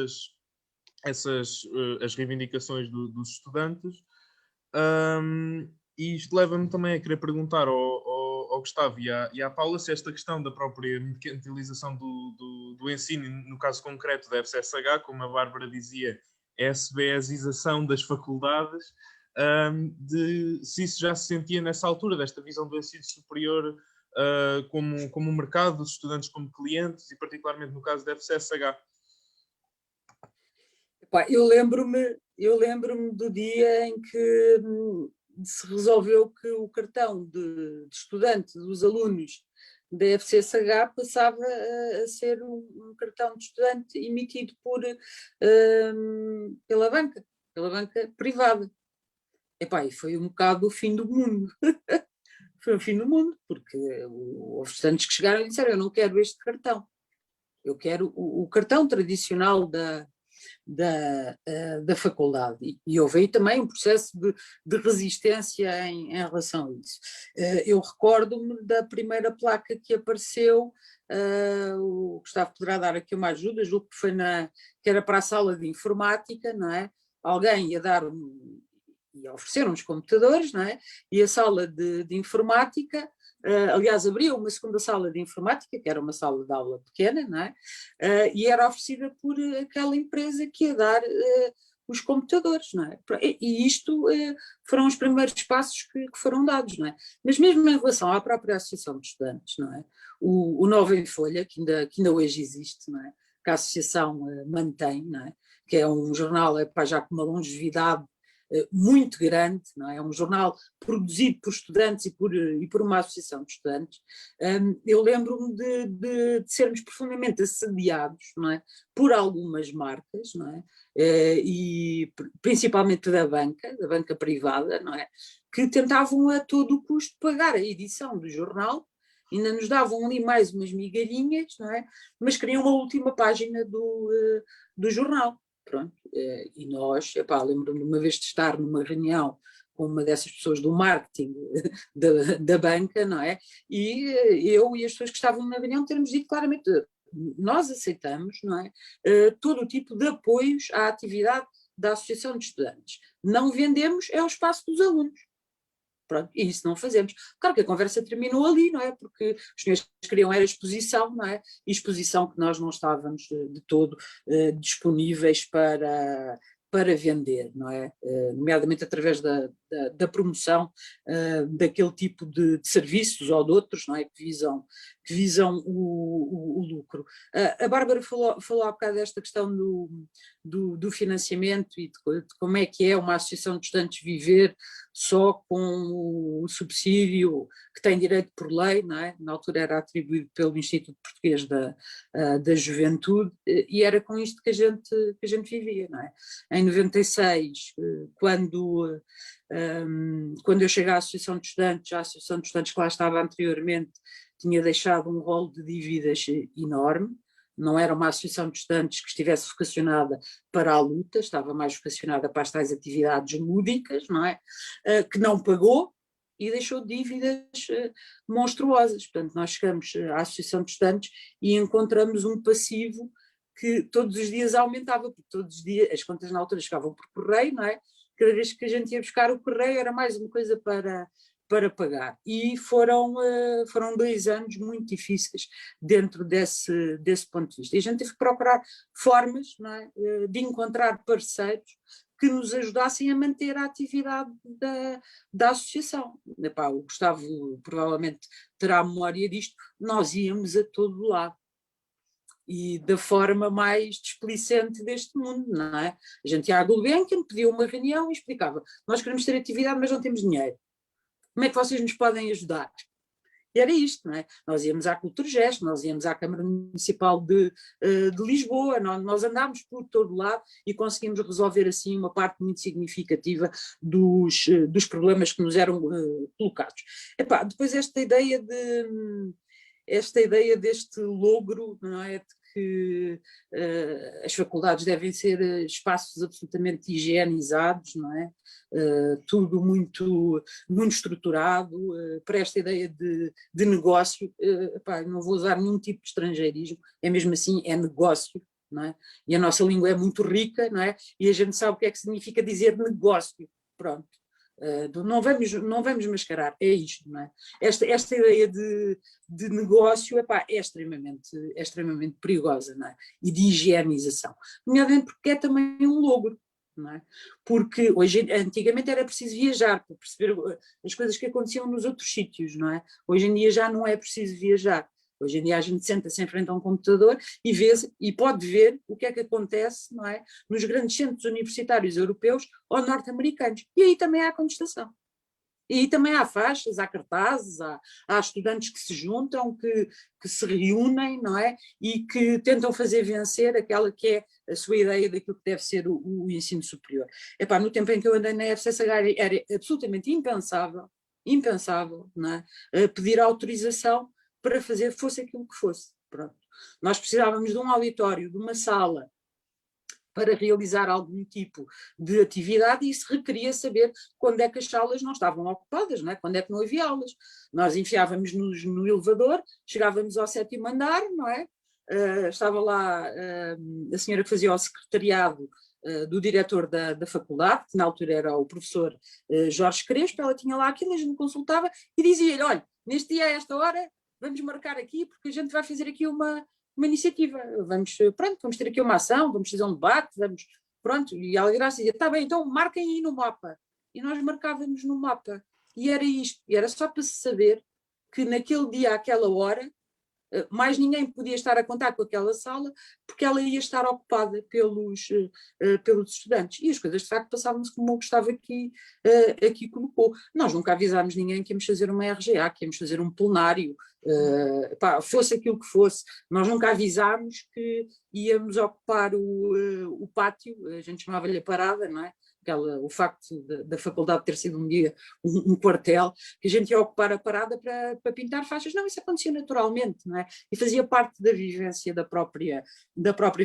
reivindicações dos estudantes. E isto leva-me também a querer perguntar ao Gustavo e à Paula se esta questão da própria mercantilização do ensino, no caso concreto da FCSH, como a Bárbara dizia, é a SBEsização das faculdades, se isso já se sentia nessa altura, desta visão do ensino superior como um mercado, dos estudantes como clientes, e particularmente no caso da FCSH. Eu lembro-me do dia em que se resolveu que o cartão de estudante dos alunos da FCSH passava a ser um cartão de estudante emitido pela banca privada. E foi um bocado o fim do mundo. Foi o fim do mundo, porque os estudantes que chegaram e disseram: eu não quero este cartão, eu quero o cartão tradicional da faculdade. E houve aí também um processo de resistência em relação a isso. Eu recordo-me da primeira placa que apareceu, o Gustavo poderá dar aqui uma ajuda, julgo que era para a sala de informática, não é? Alguém ia ia oferecer uns computadores, não é? E a sala de informática, aliás, abriu uma segunda sala de informática, que era uma sala de aula pequena, não é? E era oferecida por aquela empresa que ia dar os computadores, não é? E isto foram os primeiros passos que foram dados, não é? Mas mesmo em relação à própria Associação de Estudantes, não é? O Nova em Folha, que ainda hoje existe, não é? Que a Associação mantém, não é? Que é um jornal já com uma longevidade muito grande, não é? É um jornal produzido por estudantes e por uma associação de estudantes. Eu lembro-me de sermos profundamente assediados, não é? Por algumas marcas, não é? E principalmente da banca privada, não é? Que tentavam a todo o custo pagar a edição do jornal, ainda nos davam ali mais umas migalhinhas, não é? Mas queriam a última página do jornal. Pronto, e nós, lembro-me de uma vez de estar numa reunião com uma dessas pessoas do marketing da banca, não é? E eu e as pessoas que estavam na reunião termos dito claramente: nós aceitamos, não é? Todo o tipo de apoios à atividade da Associação de Estudantes. Não vendemos o espaço dos alunos. Pronto, e isso não fazemos. Claro que a conversa terminou ali, não é? Porque os senhores queriam era exposição, não é? E exposição que nós não estávamos de todo disponíveis para vender, não é? Nomeadamente através da promoção daquele tipo de serviços ou de outros, não é? Que visam o lucro. A Bárbara falou há bocado desta questão do financiamento e de como é que é uma associação de estudantes viver só com o subsídio que tem direito por lei, não é? Na altura era atribuído pelo Instituto Português da Juventude, e era com isto que a gente vivia, não é? Em 96, quando eu cheguei à Associação de Estudantes, a Associação de Estudantes que lá estava anteriormente tinha deixado um rolo de dívidas enorme. Não era uma associação de estudantes que estivesse vocacionada para a luta, estava mais vocacionada para as tais atividades lúdicas, não é? Que não pagou e deixou dívidas monstruosas. Portanto, nós chegamos à Associação de Estudantes e encontramos um passivo que todos os dias aumentava, porque todos os dias as contas na altura chegavam por correio, não é? Cada vez que a gente ia buscar o correio era mais uma coisa para pagar. E foram 2 anos muito difíceis dentro desse ponto de vista. E a gente teve que procurar formas, não é, de encontrar parceiros que nos ajudassem a manter a atividade da associação. O Gustavo provavelmente terá memória disto, nós íamos a todo lado. E da forma mais displicente deste mundo, não é? A gente ia à Gulbenkian, pedia uma reunião e explicava: nós queremos ter atividade, mas não temos dinheiro. Como é que vocês nos podem ajudar? E era isto, não é? Nós íamos à Culturgest, nós íamos à Câmara Municipal de Lisboa, nós andámos por todo lado e conseguimos resolver assim uma parte muito significativa dos problemas que nos eram colocados. Depois esta ideia deste logro, não é? De que as faculdades devem ser espaços absolutamente higienizados, não é? Tudo muito, muito estruturado, para esta ideia de negócio, não vou usar nenhum tipo de estrangeirismo, é mesmo assim, é negócio, não é? E a nossa língua é muito rica, não é? E a gente sabe o que é que significa dizer negócio, pronto. Não vamos mascarar, é isto, não é? Esta ideia de negócio é extremamente perigosa, não é? E de higienização, nomeadamente porque é também um logro, não é? Porque antigamente era preciso viajar para perceber as coisas que aconteciam nos outros sítios, não é? Hoje em dia já não é preciso viajar. Hoje em dia a gente senta-se em frente a um computador e pode ver o que é que acontece, não é, nos grandes centros universitários europeus ou norte-americanos. E aí também há contestação. E aí também há faixas, há cartazes, há estudantes que se juntam, que se reúnem, não é? E que tentam fazer vencer aquela que é a sua ideia daquilo que deve ser o ensino superior. No tempo em que eu andei na FCSH era absolutamente impensável, não é? Pedir autorização para fazer fosse aquilo que fosse. Pronto. Nós precisávamos de um auditório, de uma sala, para realizar algum tipo de atividade, e isso requeria saber quando é que as salas não estavam ocupadas, não é? Quando é que não havia aulas. Nós enfiávamos-nos no elevador, chegávamos ao 7º andar, não é? Estava lá a senhora que fazia o secretariado do diretor da faculdade, que na altura era o professor Jorge Crespo. Ela tinha lá aquilo, a gente consultava e dizia-lhe: olha, neste dia a esta hora vamos marcar aqui porque a gente vai fazer aqui uma iniciativa, vamos ter aqui uma ação, vamos fazer um debate, e ela dizia: está bem, então marquem aí no mapa. E nós marcávamos no mapa, e era isto, e era só para se saber que naquele dia, àquela hora, mais ninguém podia estar a contar com aquela sala, porque ela ia estar ocupada pelos estudantes. E as coisas de facto passavam-se como o Gustavo aqui colocou. Nós nunca avisámos ninguém que íamos fazer uma RGA, que íamos fazer um plenário, fosse aquilo que fosse. Nós nunca avisámos que íamos ocupar o pátio, a gente chamava-lhe a parada, não é? O facto da faculdade ter sido um dia um quartel, que a gente ia ocupar a parada para pintar faixas. Não, isso acontecia naturalmente, não é? E fazia parte da vivência da própria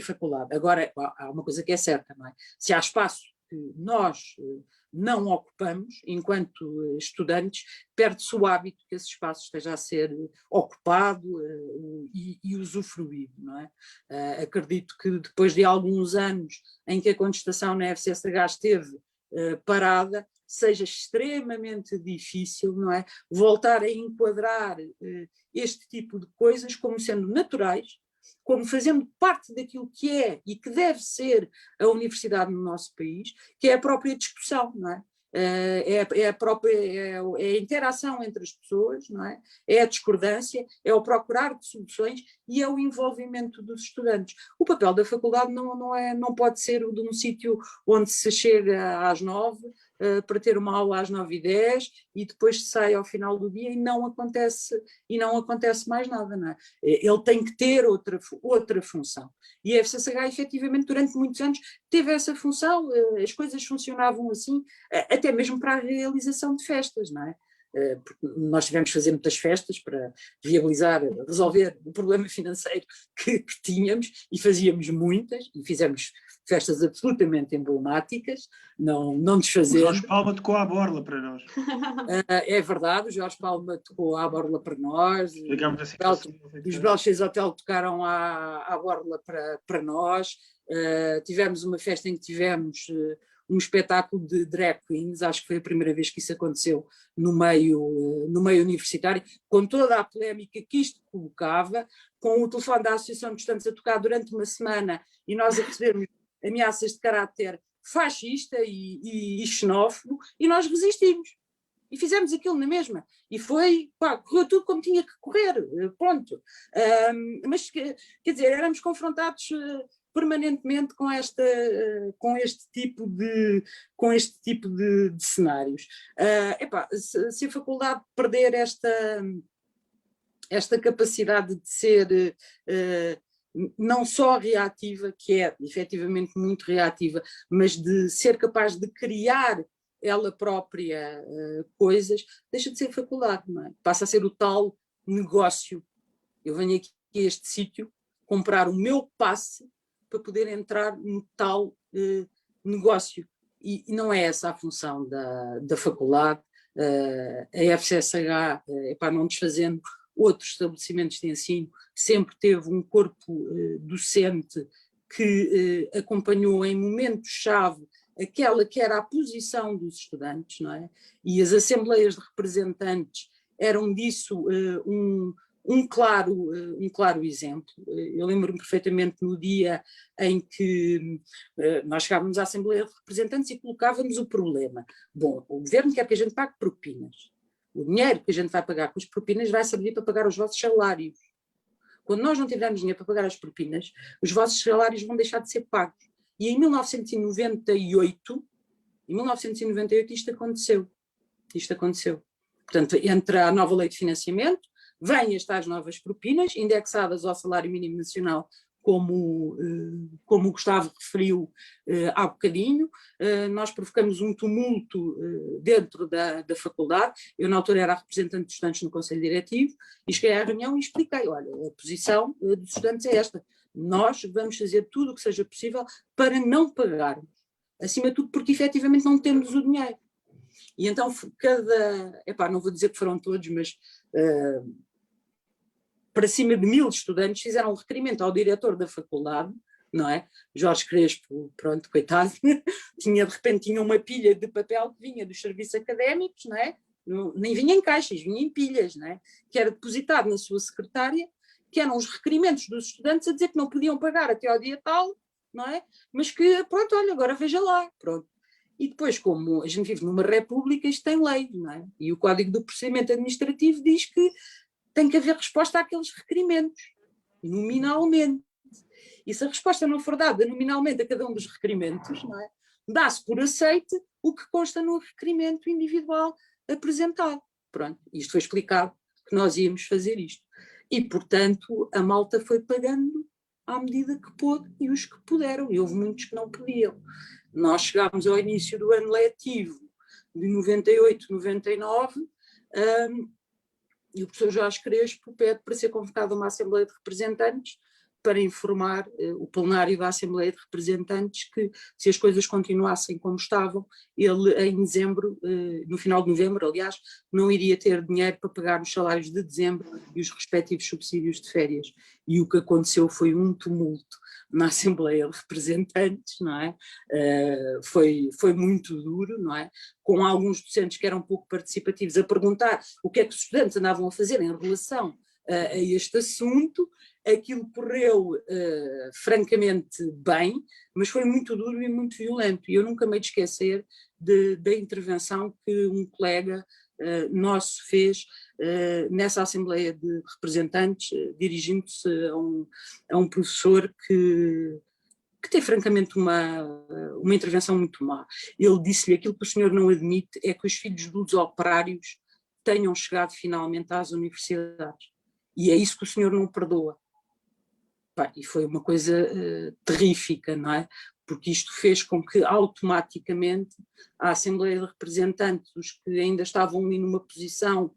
faculdade. Agora, há uma coisa que é certa, não é? Se há espaço que nós não ocupamos, enquanto estudantes, perde-se o hábito que esse espaço esteja a ser ocupado e usufruído, não é? Acredito que depois de alguns anos em que a contestação na FCSH esteve parada, seja extremamente difícil, não é? Voltar a enquadrar este tipo de coisas como sendo naturais, como fazendo parte daquilo que é e que deve ser a universidade no nosso país, que é a própria discussão, não é? É a interação entre as pessoas, não é? É a discordância, é o procurar de soluções e é o envolvimento dos estudantes. O papel da faculdade não pode ser o de um sítio onde se chega às 9 para ter uma aula às 9h10 e depois se sai ao final do dia e não acontece mais nada, não é? Ele tem que ter outra função. E a FCSH, efetivamente, durante muitos anos teve essa função, as coisas funcionavam assim, até mesmo para a realização de festas, não é? Porque nós tivemos que fazer muitas festas para resolver o problema financeiro que tínhamos, e fazíamos muitas, e fizemos festas absolutamente emblemáticas, não desfazendo. O Jorge Palma tocou à borla para nós. É verdade, o Jorge Palma tocou à borla para nós, os Belchas Hotel tocaram à borla para nós, tivemos uma festa em que tivemos um espetáculo de drag queens, acho que foi a primeira vez que isso aconteceu no meio universitário, com toda a polémica que isto colocava, com o telefone da Associação de Estudantes a tocar durante uma semana e nós a recebermos ameaças de caráter fascista e xenófobo, e nós resistimos. E fizemos aquilo na mesma. E correu tudo como tinha que correr, ponto. Mas, quer dizer, éramos confrontados permanentemente com este tipo de cenários. Se a faculdade perder esta capacidade de ser não só reativa, que é efetivamente muito reativa, mas de ser capaz de criar ela própria coisas, deixa de ser faculdade, não é? Passa a ser o tal negócio. Eu venho aqui a este sítio comprar o meu passe para poder entrar no tal negócio. E não é essa a função da faculdade. A FCSH, não desfazendo outros estabelecimentos de ensino, sempre teve um corpo docente que acompanhou em momentos-chave aquela que era a posição dos estudantes, não é? E as assembleias de representantes eram disso um claro exemplo. Eu lembro-me perfeitamente no dia em que nós chegávamos à Assembleia de Representantes e colocávamos o problema. Bom, o governo quer que a gente pague propinas. O dinheiro que a gente vai pagar com as propinas vai servir para pagar os vossos salários. Quando nós não tivermos dinheiro para pagar as propinas, os vossos salários vão deixar de ser pagos. E em 1998 isto aconteceu. Portanto, entra a nova lei de financiamento, vêm estas novas propinas, indexadas ao salário mínimo nacional, como o Gustavo referiu há bocadinho. Nós provocamos um tumulto dentro da faculdade. Eu, na altura, era a representante dos estudantes no Conselho Diretivo, e cheguei à reunião e expliquei: olha, a posição dos estudantes é esta. Nós vamos fazer tudo o que seja possível para não pagarmos. Acima de tudo, porque efetivamente não temos o dinheiro. E então não vou dizer que foram todos, mas para cima de 1000 estudantes fizeram um requerimento ao diretor da faculdade, não é? Jorge Crespo, pronto, coitado, de repente tinha uma pilha de papel que vinha dos serviços académicos, não é? Nem vinha em caixas, vinha em pilhas, não é? Que era depositado na sua secretária, que eram os requerimentos dos estudantes a dizer que não podiam pagar até ao dia tal, não é? Mas que, pronto, olha, agora veja lá, pronto. E depois, como a gente vive numa república, isto tem lei, não é? E o Código do Procedimento Administrativo diz que tem que haver resposta àqueles requerimentos, nominalmente. E se a resposta não for dada nominalmente a cada um dos requerimentos, não é? Dá-se por aceite o que consta no requerimento individual apresentado. Pronto, isto foi explicado que nós íamos fazer isto. E, portanto, a malta foi pagando à medida que pôde e os que puderam, e houve muitos que não podiam. Nós chegámos ao início do ano letivo de 98, 99, e o professor Jorge Crespo pede para ser convocado a uma Assembleia de Representantes para informar o plenário da Assembleia de Representantes que, se as coisas continuassem como estavam, ele em dezembro, no final de novembro, aliás, não iria ter dinheiro para pagar os salários de dezembro e os respectivos subsídios de férias. E o que aconteceu foi um tumulto na Assembleia de Representantes, não é? Foi muito duro, não é? Com alguns docentes que eram pouco participativos a perguntar o que é que os estudantes andavam a fazer em relação a este assunto. Aquilo correu francamente bem, mas foi muito duro e muito violento. E eu nunca me hei de esquecer da intervenção que um colega nosso fez nessa Assembleia de Representantes, dirigindo-se a um professor que teve francamente uma intervenção muito má. Ele disse-lhe: aquilo que o senhor não admite é que os filhos dos operários tenham chegado finalmente às universidades. E é isso que o senhor não perdoa. E foi uma coisa terrífica, não é? Porque isto fez com que automaticamente a Assembleia de Representantes, os que ainda estavam ali numa posição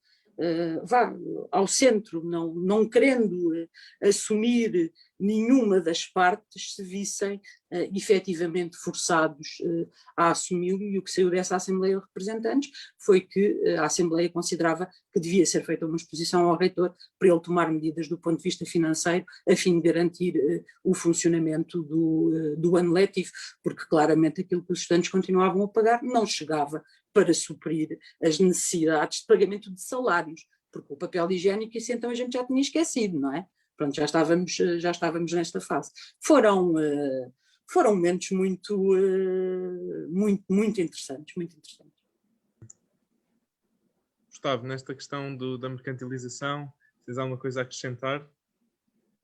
ao centro, não querendo assumir nenhuma das partes, se vissem efetivamente forçados a assumi-lo, e o que saiu dessa Assembleia de Representantes foi que a Assembleia considerava que devia ser feita uma exposição ao reitor para ele tomar medidas do ponto de vista financeiro a fim de garantir o funcionamento do ano letivo, porque claramente aquilo que os estudantes continuavam a pagar não chegava para suprir as necessidades de pagamento de salários, porque o papel higiênico, isso então a gente já tinha esquecido, não é? Pronto, já estávamos nesta fase. Foram momentos muito interessantes, muito interessantes. Gustavo, nesta questão da mercantilização, tens alguma coisa a acrescentar?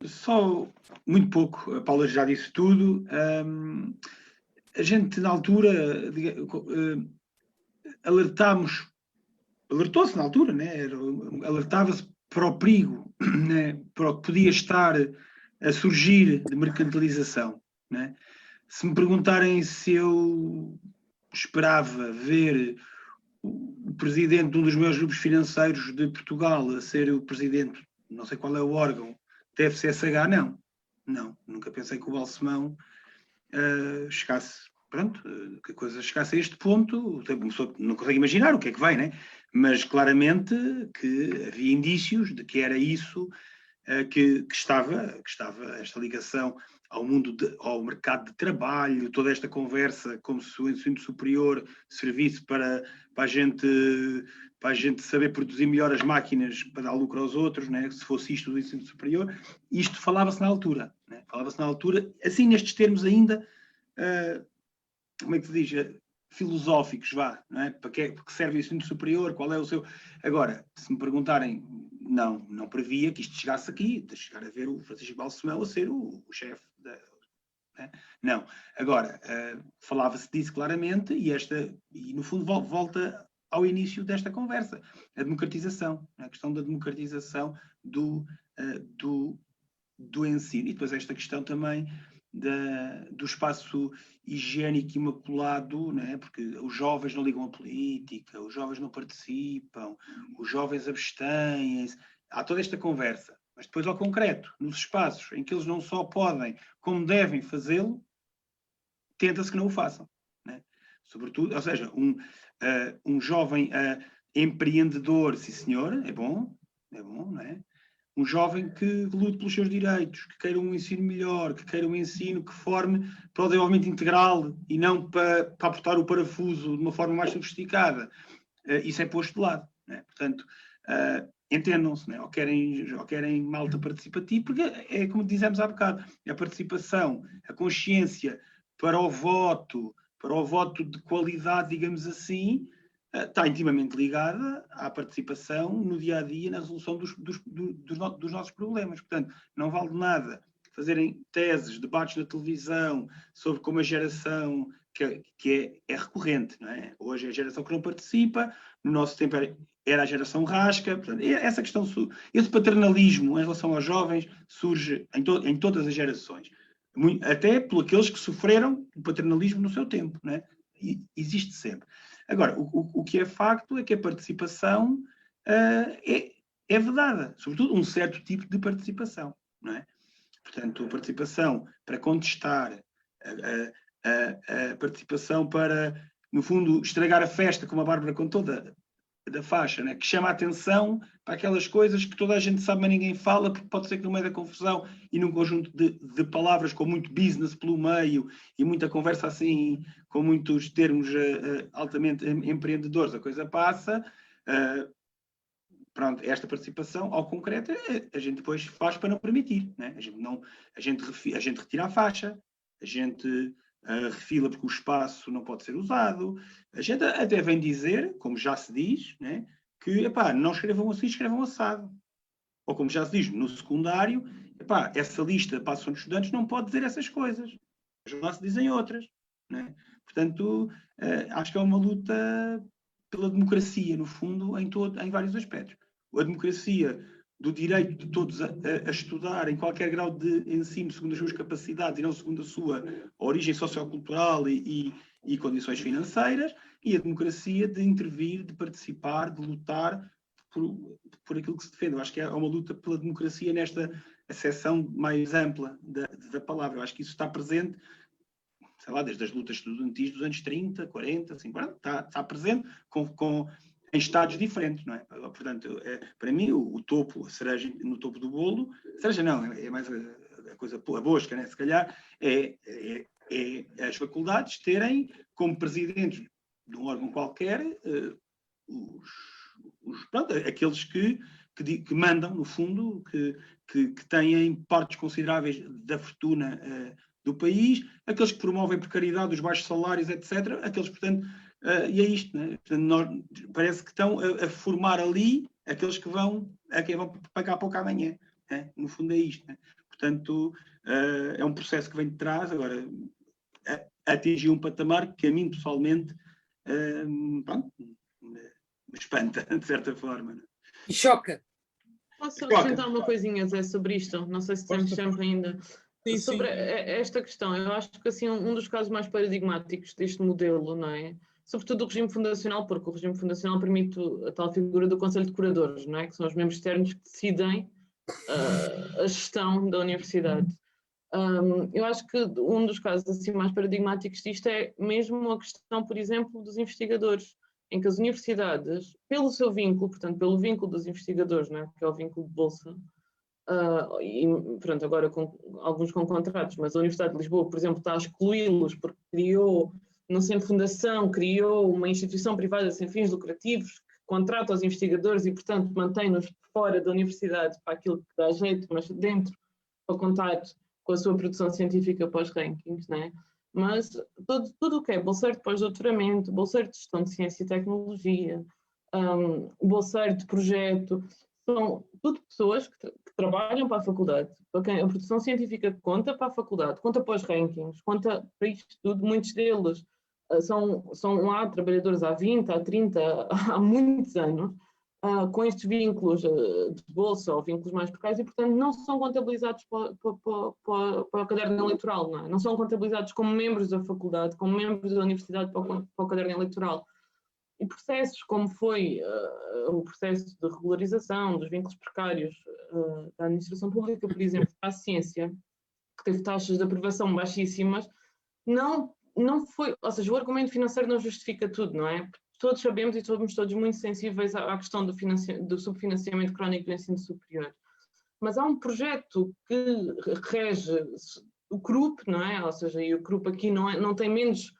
Só muito pouco, a Paula já disse tudo. A gente, na altura, alertou-se na altura, né? Alertava-se para o perigo, né? Para o que podia estar a surgir de mercantilização, né? Se me perguntarem se eu esperava ver o presidente de um dos maiores grupos financeiros de Portugal a ser o presidente, não sei qual é o órgão, da FCSH, Não, nunca pensei que o Balsemão chegasse, pronto, que a coisa chegasse a este ponto. Uma pessoa não consegue imaginar o que é que vem, né? Mas claramente que havia indícios de que era isso que estava esta ligação ao mundo, ao mercado de trabalho, toda esta conversa como se o ensino superior servisse para a gente saber produzir melhor as máquinas para dar lucro aos outros, né? Se fosse isto do ensino superior. Isto falava-se na altura, né? Falava-se na altura, assim nestes termos ainda, como é que se diz? Filosóficos, vá, não é? Para que serve o ensino superior, qual é o seu... Agora, se me perguntarem, não previa que isto chegasse aqui, de chegar a ver o Francisco Balsemão a ser o chefe da... Não. Agora, falava-se disso claramente e no fundo volta ao início desta conversa, a democratização, a questão da democratização do ensino. E depois esta questão também do espaço higiênico imaculado, né? Porque os jovens não ligam à política, os jovens não participam, os jovens abstêm-se. Há toda esta conversa. Mas depois, ao concreto, nos espaços em que eles não só podem, como devem fazê-lo, tenta-se que não o façam. Né? Sobretudo, ou seja, um jovem empreendedor, sim senhor, é bom, não é? Um jovem que lute pelos seus direitos, que queira um ensino melhor, que queira um ensino que forme para o desenvolvimento integral e não para apertar o parafuso de uma forma mais sofisticada. Isso é posto de lado. Né? Portanto, entendam-se, né? ou querem malta participativa, porque é como dizemos há bocado, a participação, a consciência para o voto de qualidade, digamos assim, está intimamente ligada à participação no dia-a-dia, na resolução dos nossos problemas. Portanto, não vale de nada fazerem teses, debates na televisão sobre como a geração que é recorrente, não é? Hoje é a geração que não participa, no nosso tempo era a geração rasca. Portanto, essa questão, esse paternalismo em relação aos jovens surge em todas as gerações, até por aqueles que sofreram o paternalismo no seu tempo, não é? Existe sempre. Agora, o que é facto é que a participação é vedada, sobretudo um certo tipo de participação, não é? Portanto, a participação para contestar, a participação para, no fundo, estragar a festa, como a Bárbara contou, da faixa, né? Que chama a atenção para aquelas coisas que toda a gente sabe, mas ninguém fala, porque pode ser que no meio da confusão e num conjunto de palavras com muito business pelo meio e muita conversa assim, com muitos termos altamente empreendedores, a coisa passa. Pronto, esta participação ao concreto a gente depois faz para não permitir, né? A gente retira a faixa, a gente refila porque o espaço não pode ser usado, a gente até vem dizer, como já se diz, né, que não escrevam assim, escrevam assado. Ou como já se diz no secundário, essa lista para a associação de estudantes não pode dizer essas coisas, mas lá se dizem outras. Né? Portanto, acho que é uma luta pela democracia, no fundo, em vários aspectos. A democracia do direito de todos a estudar em qualquer grau de ensino segundo as suas capacidades e não segundo a sua origem sociocultural e condições financeiras, e a democracia de intervir, de participar, de lutar por aquilo que se defende. Eu acho que é uma luta pela democracia nesta acessão mais ampla da palavra. Eu acho que isso está presente, sei lá, desde as lutas estudantis dos anos 30, 40, 50, está presente em estados diferentes, não é? Portanto, para mim, o topo, a cereja no topo do bolo, cereja não, é mais a coisa, a bosca, né? Se calhar, é as faculdades terem como presidentes de um órgão qualquer aqueles que mandam, no fundo, que têm partes consideráveis da fortuna do país, aqueles que promovem precariedade, os baixos salários, etc. Aqueles, portanto, e é isto, né? Portanto, parece que estão a formar ali aqueles que vão pagar pouco amanhã. Né? No fundo é isto. Né? Portanto, é um processo que vem de trás, agora atingiu um patamar que a mim pessoalmente me espanta, de certa forma. Né? E choca. Posso acrescentar uma coisinha, Zé, sobre isto? Não sei se temos tempo ainda. Sim, sobre esta questão, eu acho que assim, um dos casos mais paradigmáticos deste modelo, não é? Sobretudo o regime fundacional, porque o regime fundacional permite a tal figura do Conselho de Curadores, não é? Que são os membros externos que decidem a gestão da universidade. Eu acho que um dos casos assim, mais paradigmáticos disto é mesmo a questão, por exemplo, dos investigadores, em que as universidades, pelo seu vínculo, portanto, pelo vínculo dos investigadores, né, que é o vínculo de bolsa, e pronto, agora com, alguns com contratos, mas a Universidade de Lisboa, por exemplo, está a excluí-los porque criou, não sendo fundação, criou uma instituição privada sem fins lucrativos que contrata os investigadores e, portanto, mantém-nos fora da universidade para aquilo que dá jeito, mas dentro para contar com a sua produção científica para os rankings, né? Mas tudo o que é bolseiro de pós-doutoramento, bolseiro de gestão de ciência e tecnologia, bolseiro de projeto, são tudo pessoas que trabalham para a faculdade, para quem a produção científica conta para a faculdade, conta para os rankings, conta para isto tudo. Muitos deles são lá trabalhadores há 20, há 30, há muitos anos, com estes vínculos de bolsa ou vínculos mais precários e, portanto, não são contabilizados para o caderno eleitoral, não é? Não são contabilizados como membros da faculdade, como membros da universidade para o caderno eleitoral. E processos como foi o processo de regularização dos vínculos precários da administração pública, por exemplo, para a ciência, que teve taxas de aprovação baixíssimas, não foi, ou seja, o argumento financeiro não justifica tudo, não é? Todos sabemos e somos todos muito sensíveis à questão do subfinanciamento crónico do ensino superior. Mas há um projeto que rege o CRUP, não é? Ou seja, e o CRUP aqui não tem menos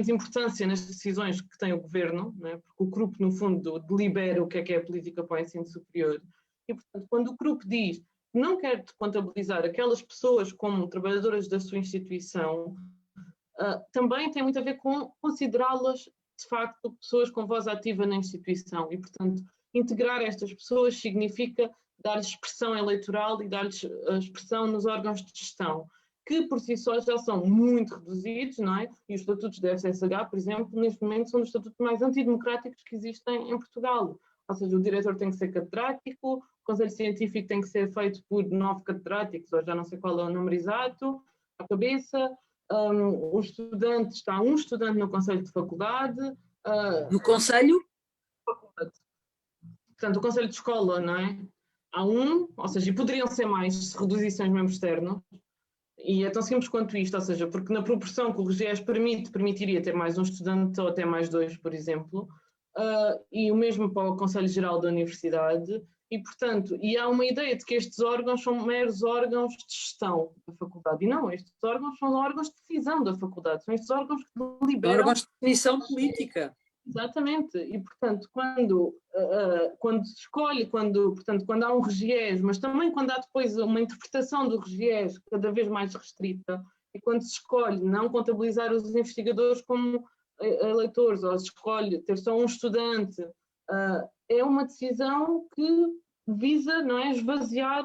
importância nas decisões que tem o governo, não é? Porque o CRUP, no fundo, delibera o que é a política para o ensino superior. E, portanto, quando o CRUP diz que não quer contabilizar aquelas pessoas como trabalhadoras da sua instituição, também tem muito a ver com considerá-las, de facto, pessoas com voz ativa na instituição e, portanto, integrar estas pessoas significa dar-lhes expressão eleitoral e dar-lhes expressão nos órgãos de gestão, que por si só já são muito reduzidos, não é? E os estatutos da FCSH, por exemplo, neste momento são os estatutos mais antidemocráticos que existem em Portugal. Ou seja, o diretor tem que ser catedrático, o conselho científico tem que ser feito por 9 catedráticos, ou já não sei qual é o número exato, à cabeça. Os estudantes, está um estudante no conselho de faculdade. No conselho? Portanto, o conselho de escola, não é? Há um, ou seja, e poderiam ser mais se reduzissem os membros externos. E é tão simples quanto isto, ou seja, porque na proporção que o RGES permitiria ter mais um estudante ou até mais 2, por exemplo, e o mesmo para o Conselho Geral da Universidade, e portanto, e há uma ideia de que estes órgãos são meros órgãos de gestão da faculdade, e não, estes órgãos são órgãos de decisão da faculdade, são estes órgãos que deliberam... Órgãos de definição política. Exatamente, e portanto, quando se escolhe, portanto, quando há um RGES, mas também quando há depois uma interpretação do RGES cada vez mais restrita, e quando se escolhe não contabilizar os investigadores como eleitores, ou se escolhe ter só um estudante, é uma decisão que visa, não é, esvaziar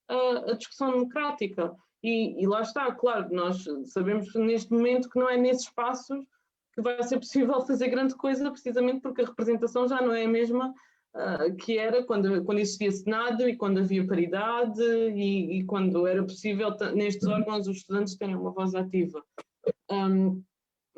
a discussão democrática. E lá está, claro, nós sabemos neste momento que não é nesses espaços que vai ser possível fazer grande coisa, precisamente porque a representação já não é a mesma que era quando existia Senado e quando havia paridade e quando era possível nestes órgãos os estudantes terem uma voz ativa.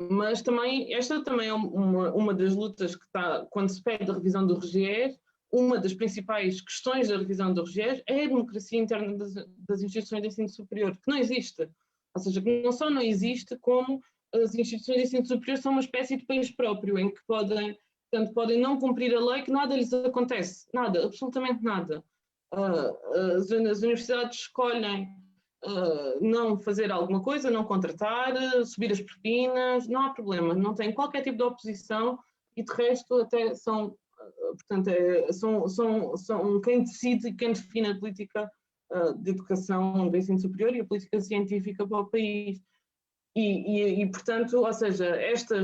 Mas também, esta também é uma das lutas que está, quando se pede a revisão do RGES, uma das principais questões da revisão do RGES é a democracia interna das instituições de ensino superior, que não existe. Ou seja, que não só não existe, como as instituições de ensino superior são uma espécie de país próprio, em que podem não cumprir a lei, que nada lhes acontece, nada, absolutamente nada. As universidades escolhem não fazer alguma coisa, não contratar, subir as propinas, não há problema, não tem qualquer tipo de oposição e de resto até são, portanto, são quem decide e quem define a política de educação do ensino superior e a política científica para o país. E portanto, ou seja, esta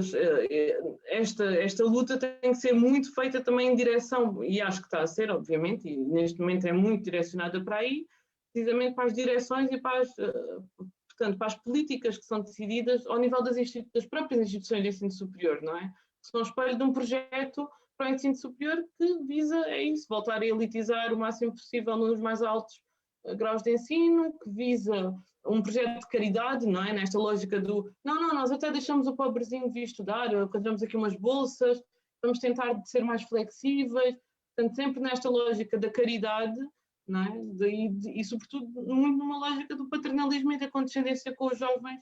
luta tem que ser muito feita também em direção, e acho que está a ser, obviamente, e neste momento é muito direcionada para aí, precisamente para as direções e portanto, para as políticas que são decididas ao nível das próprias instituições de ensino superior, não é? Que são o espelho de um projeto para o ensino superior que visa, é isso, voltar a elitizar o máximo possível nos mais altos graus de ensino, que visa um projeto de caridade, não é? Nesta lógica do, nós até deixamos o pobrezinho vir estudar, arranjamos aqui umas bolsas, vamos tentar ser mais flexíveis, portanto, sempre nesta lógica da caridade, não é? E sobretudo, muito numa lógica do paternalismo e da condescendência com os jovens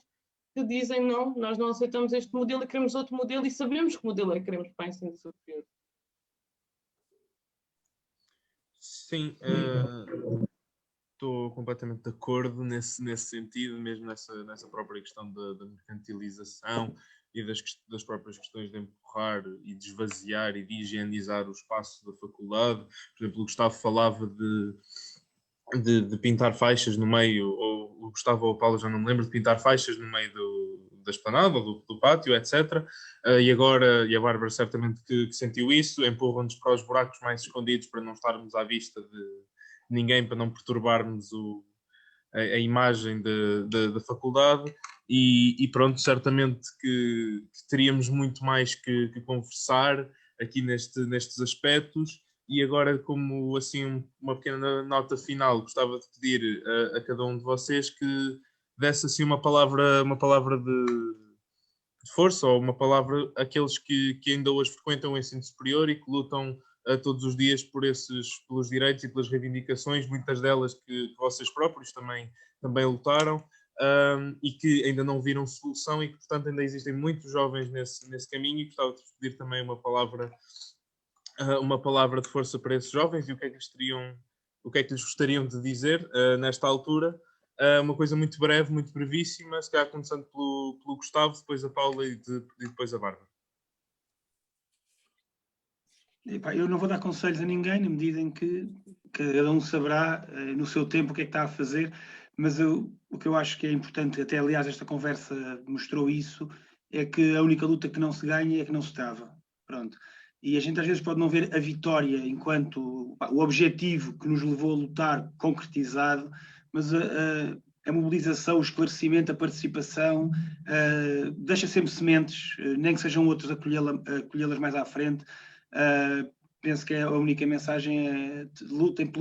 que dizem não, nós não aceitamos este modelo e queremos outro modelo e sabemos que modelo é que queremos para a ensino superior. Sim, estou completamente de acordo nesse sentido, mesmo nessa própria questão da mercantilização e das próprias questões de empurrar e de esvaziar e de higienizar o espaço da faculdade. Por exemplo, o Gustavo falava de pintar faixas no meio, ou o Gustavo ou o Paulo, já não me lembro, de pintar faixas no meio da esplanada ou do pátio, etc. E agora, e a Bárbara certamente que sentiu isso, empurram-nos para os buracos mais escondidos para não estarmos à vista de ninguém, para não perturbarmos a imagem da faculdade. E pronto, certamente que teríamos muito mais que conversar aqui nestes aspectos. E agora, como assim uma pequena nota final, gostava de pedir a cada um de vocês que desse assim uma palavra de força, ou uma palavra àqueles que ainda hoje frequentam o ensino superior e que lutam todos os dias pelos direitos e pelas reivindicações, muitas delas que vocês próprios também lutaram, e que ainda não viram solução, e que portanto ainda existem muitos jovens nesse caminho. E gostava de pedir também uma palavra de força para esses jovens, e o que é que lhes gostariam de dizer nesta altura. Uma coisa muito breve, muito brevíssima, se calhar começando pelo Gustavo, depois a Paula e depois a Bárbara. Eu não vou dar conselhos a ninguém, na medida em que cada um saberá no seu tempo o que é que está a fazer, mas o que eu acho que é importante, até aliás esta conversa mostrou isso, é que a única luta que não se ganha é que não se trava. Pronto. E a gente às vezes pode não ver a vitória enquanto o objetivo que nos levou a lutar concretizado, mas a mobilização, o esclarecimento, a participação, deixa sempre sementes, nem que sejam outros a colhê-las mais à frente. Penso que a única mensagem é lutem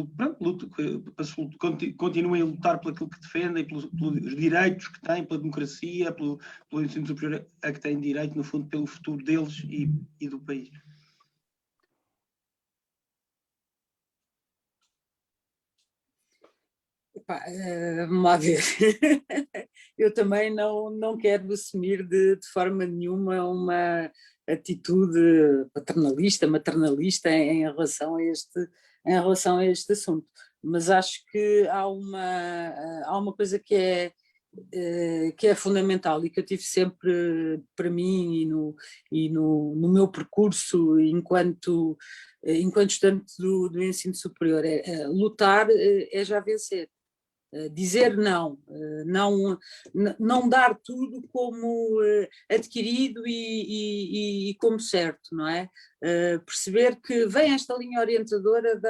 continuem a lutar por aquilo que defendem, pelos direitos que têm, pela democracia, pelo ensino superior a que têm direito, no fundo, pelo futuro deles e do país. Vamos lá ver. Eu também não quero assumir de forma nenhuma uma atitude paternalista, maternalista em relação a este assunto, mas acho que há uma coisa que é fundamental e que eu tive sempre para mim e no meu percurso enquanto estudante do ensino superior, lutar é já vencer. Dizer não dar tudo como adquirido e como certo, não é? Perceber que vem esta linha orientadora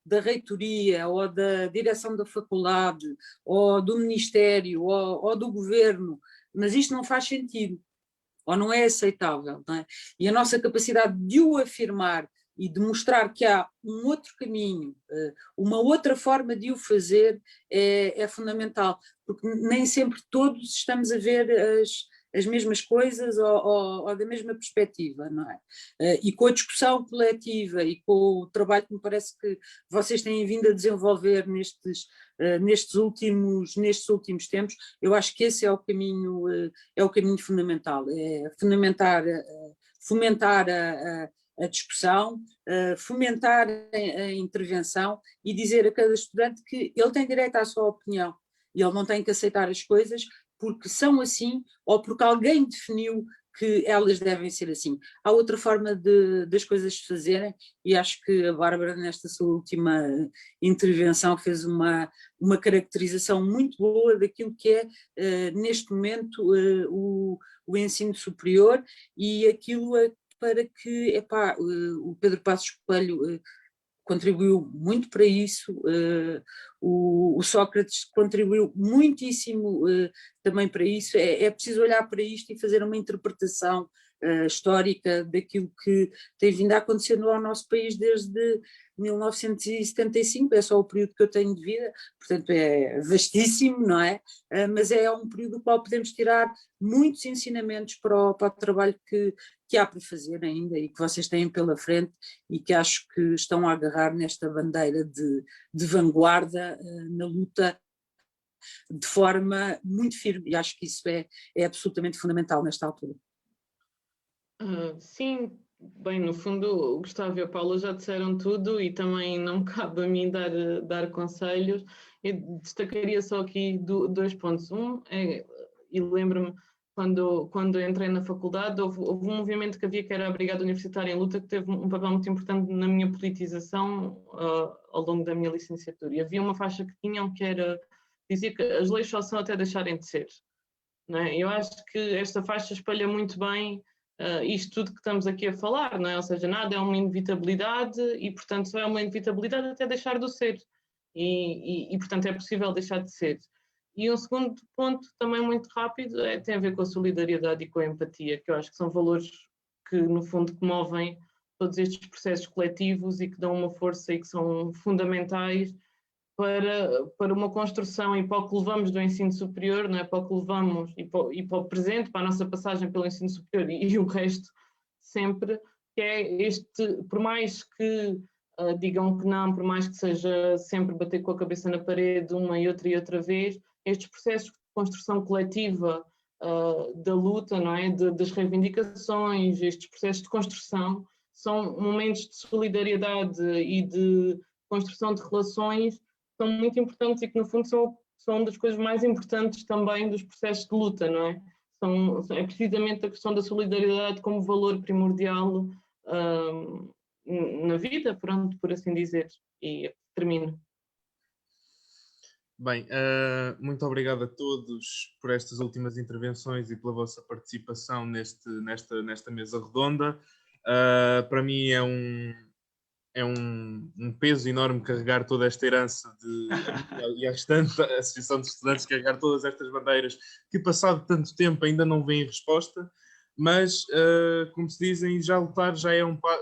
da reitoria ou da direção da faculdade ou do ministério ou do governo, mas isto não faz sentido ou não é aceitável, não é? E a nossa capacidade de o afirmar e de mostrar que há um outro caminho, uma outra forma de o fazer é fundamental, porque nem sempre todos estamos a ver as mesmas coisas ou da mesma perspectiva, não é? E com a discussão coletiva e com o trabalho que me parece que vocês têm vindo a desenvolver nestes últimos tempos, eu acho que esse é o caminho fundamental, é fomentar a discussão, fomentar a intervenção e dizer a cada estudante que ele tem direito à sua opinião e ele não tem que aceitar as coisas porque são assim ou porque alguém definiu que elas devem ser assim. Há outra forma das coisas se fazerem e acho que a Bárbara nesta sua última intervenção fez uma caracterização muito boa daquilo que é neste momento o ensino superior e aquilo para que, o Pedro Passos Coelho contribuiu muito para isso, o Sócrates contribuiu muitíssimo também para isso. É preciso olhar para isto e fazer uma interpretação histórica daquilo que tem vindo a acontecer no nosso país desde 1975, é só o período que eu tenho de vida, portanto é vastíssimo, não é? Mas é um período do qual podemos tirar muitos ensinamentos para o trabalho que há para fazer ainda e que vocês têm pela frente e que acho que estão a agarrar nesta bandeira de vanguarda na luta de forma muito firme, e acho que isso é absolutamente fundamental nesta altura. Sim, bem, no fundo o Gustavo e a Paula já disseram tudo e também não me cabe a mim dar conselhos. Eu destacaria só aqui dois pontos. E lembro-me quando entrei na faculdade, houve um movimento que havia que era a Brigada Universitária em Luta, que teve um papel muito importante na minha politização ao longo da minha licenciatura. E havia uma faixa que tinham que dizia que as leis só são até deixarem de ser. Não é? Eu acho que esta faixa espelha muito bem isto tudo que estamos aqui a falar, não é? Ou seja, nada é uma inevitabilidade e, portanto, só é uma inevitabilidade até deixar de ser. E, portanto, é possível deixar de ser. E um segundo ponto, também muito rápido, tem a ver com a solidariedade e com a empatia, que eu acho que são valores que, no fundo, comovem todos estes processos coletivos e que dão uma força e que são fundamentais para uma construção e para o que levamos do ensino superior, não é? Para o que levamos e para o presente, para a nossa passagem pelo ensino superior e o resto sempre, que é por mais que digam que não, por mais que seja sempre bater com a cabeça na parede uma e outra vez, estes processos de construção coletiva da luta, não é? Das reivindicações, estes processos de construção, são momentos de solidariedade e de construção de relações são muito importantes e que, no fundo, são uma das coisas mais importantes também dos processos de luta, não é? É precisamente a questão da solidariedade como valor primordial na vida, pronto, por assim dizer. E termino. Bem, muito obrigado a todos por estas últimas intervenções e pela vossa participação nesta mesa redonda. Para mim é um peso enorme carregar toda esta herança e a restante Associação de Estudantes carregar todas estas bandeiras que, passado tanto tempo, ainda não vêm resposta, mas, como se dizem, já lutar já é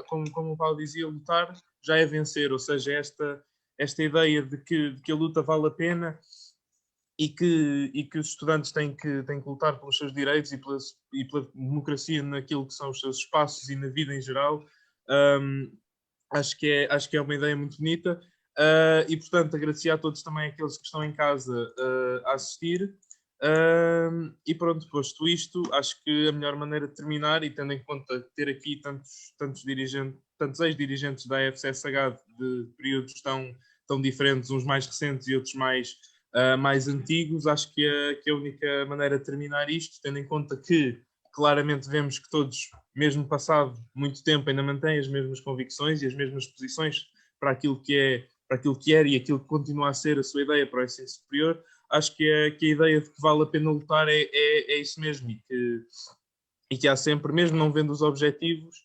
como o Paulo dizia, lutar já é vencer, ou seja, esta ideia de que a luta vale a pena e que os estudantes têm que lutar pelos seus direitos e pela democracia naquilo que são os seus espaços e na vida em geral. Acho que é uma ideia muito bonita e, portanto, agradecer a todos também aqueles que estão em casa a assistir. E pronto, posto isto, acho que a melhor maneira de terminar, e tendo em conta ter aqui tantos ex-dirigentes da AFCSH de períodos tão diferentes, uns mais recentes e outros mais antigos, acho que a única maneira de terminar isto, tendo em conta que claramente vemos que todos, mesmo passado muito tempo, ainda mantêm as mesmas convicções e as mesmas posições para aquilo que era e aquilo que continua a ser a sua ideia para o ensino superior. Acho que a ideia de que vale a pena lutar é isso mesmo e que há sempre, mesmo não vendo os objetivos,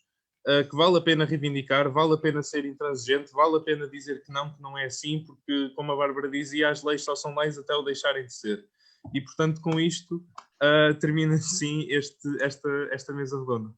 que vale a pena reivindicar, vale a pena ser intransigente, vale a pena dizer que não é assim, porque, como a Bárbara dizia, as leis só são leis até o deixarem de ser. E, portanto, com isto, termina assim esta mesa redonda.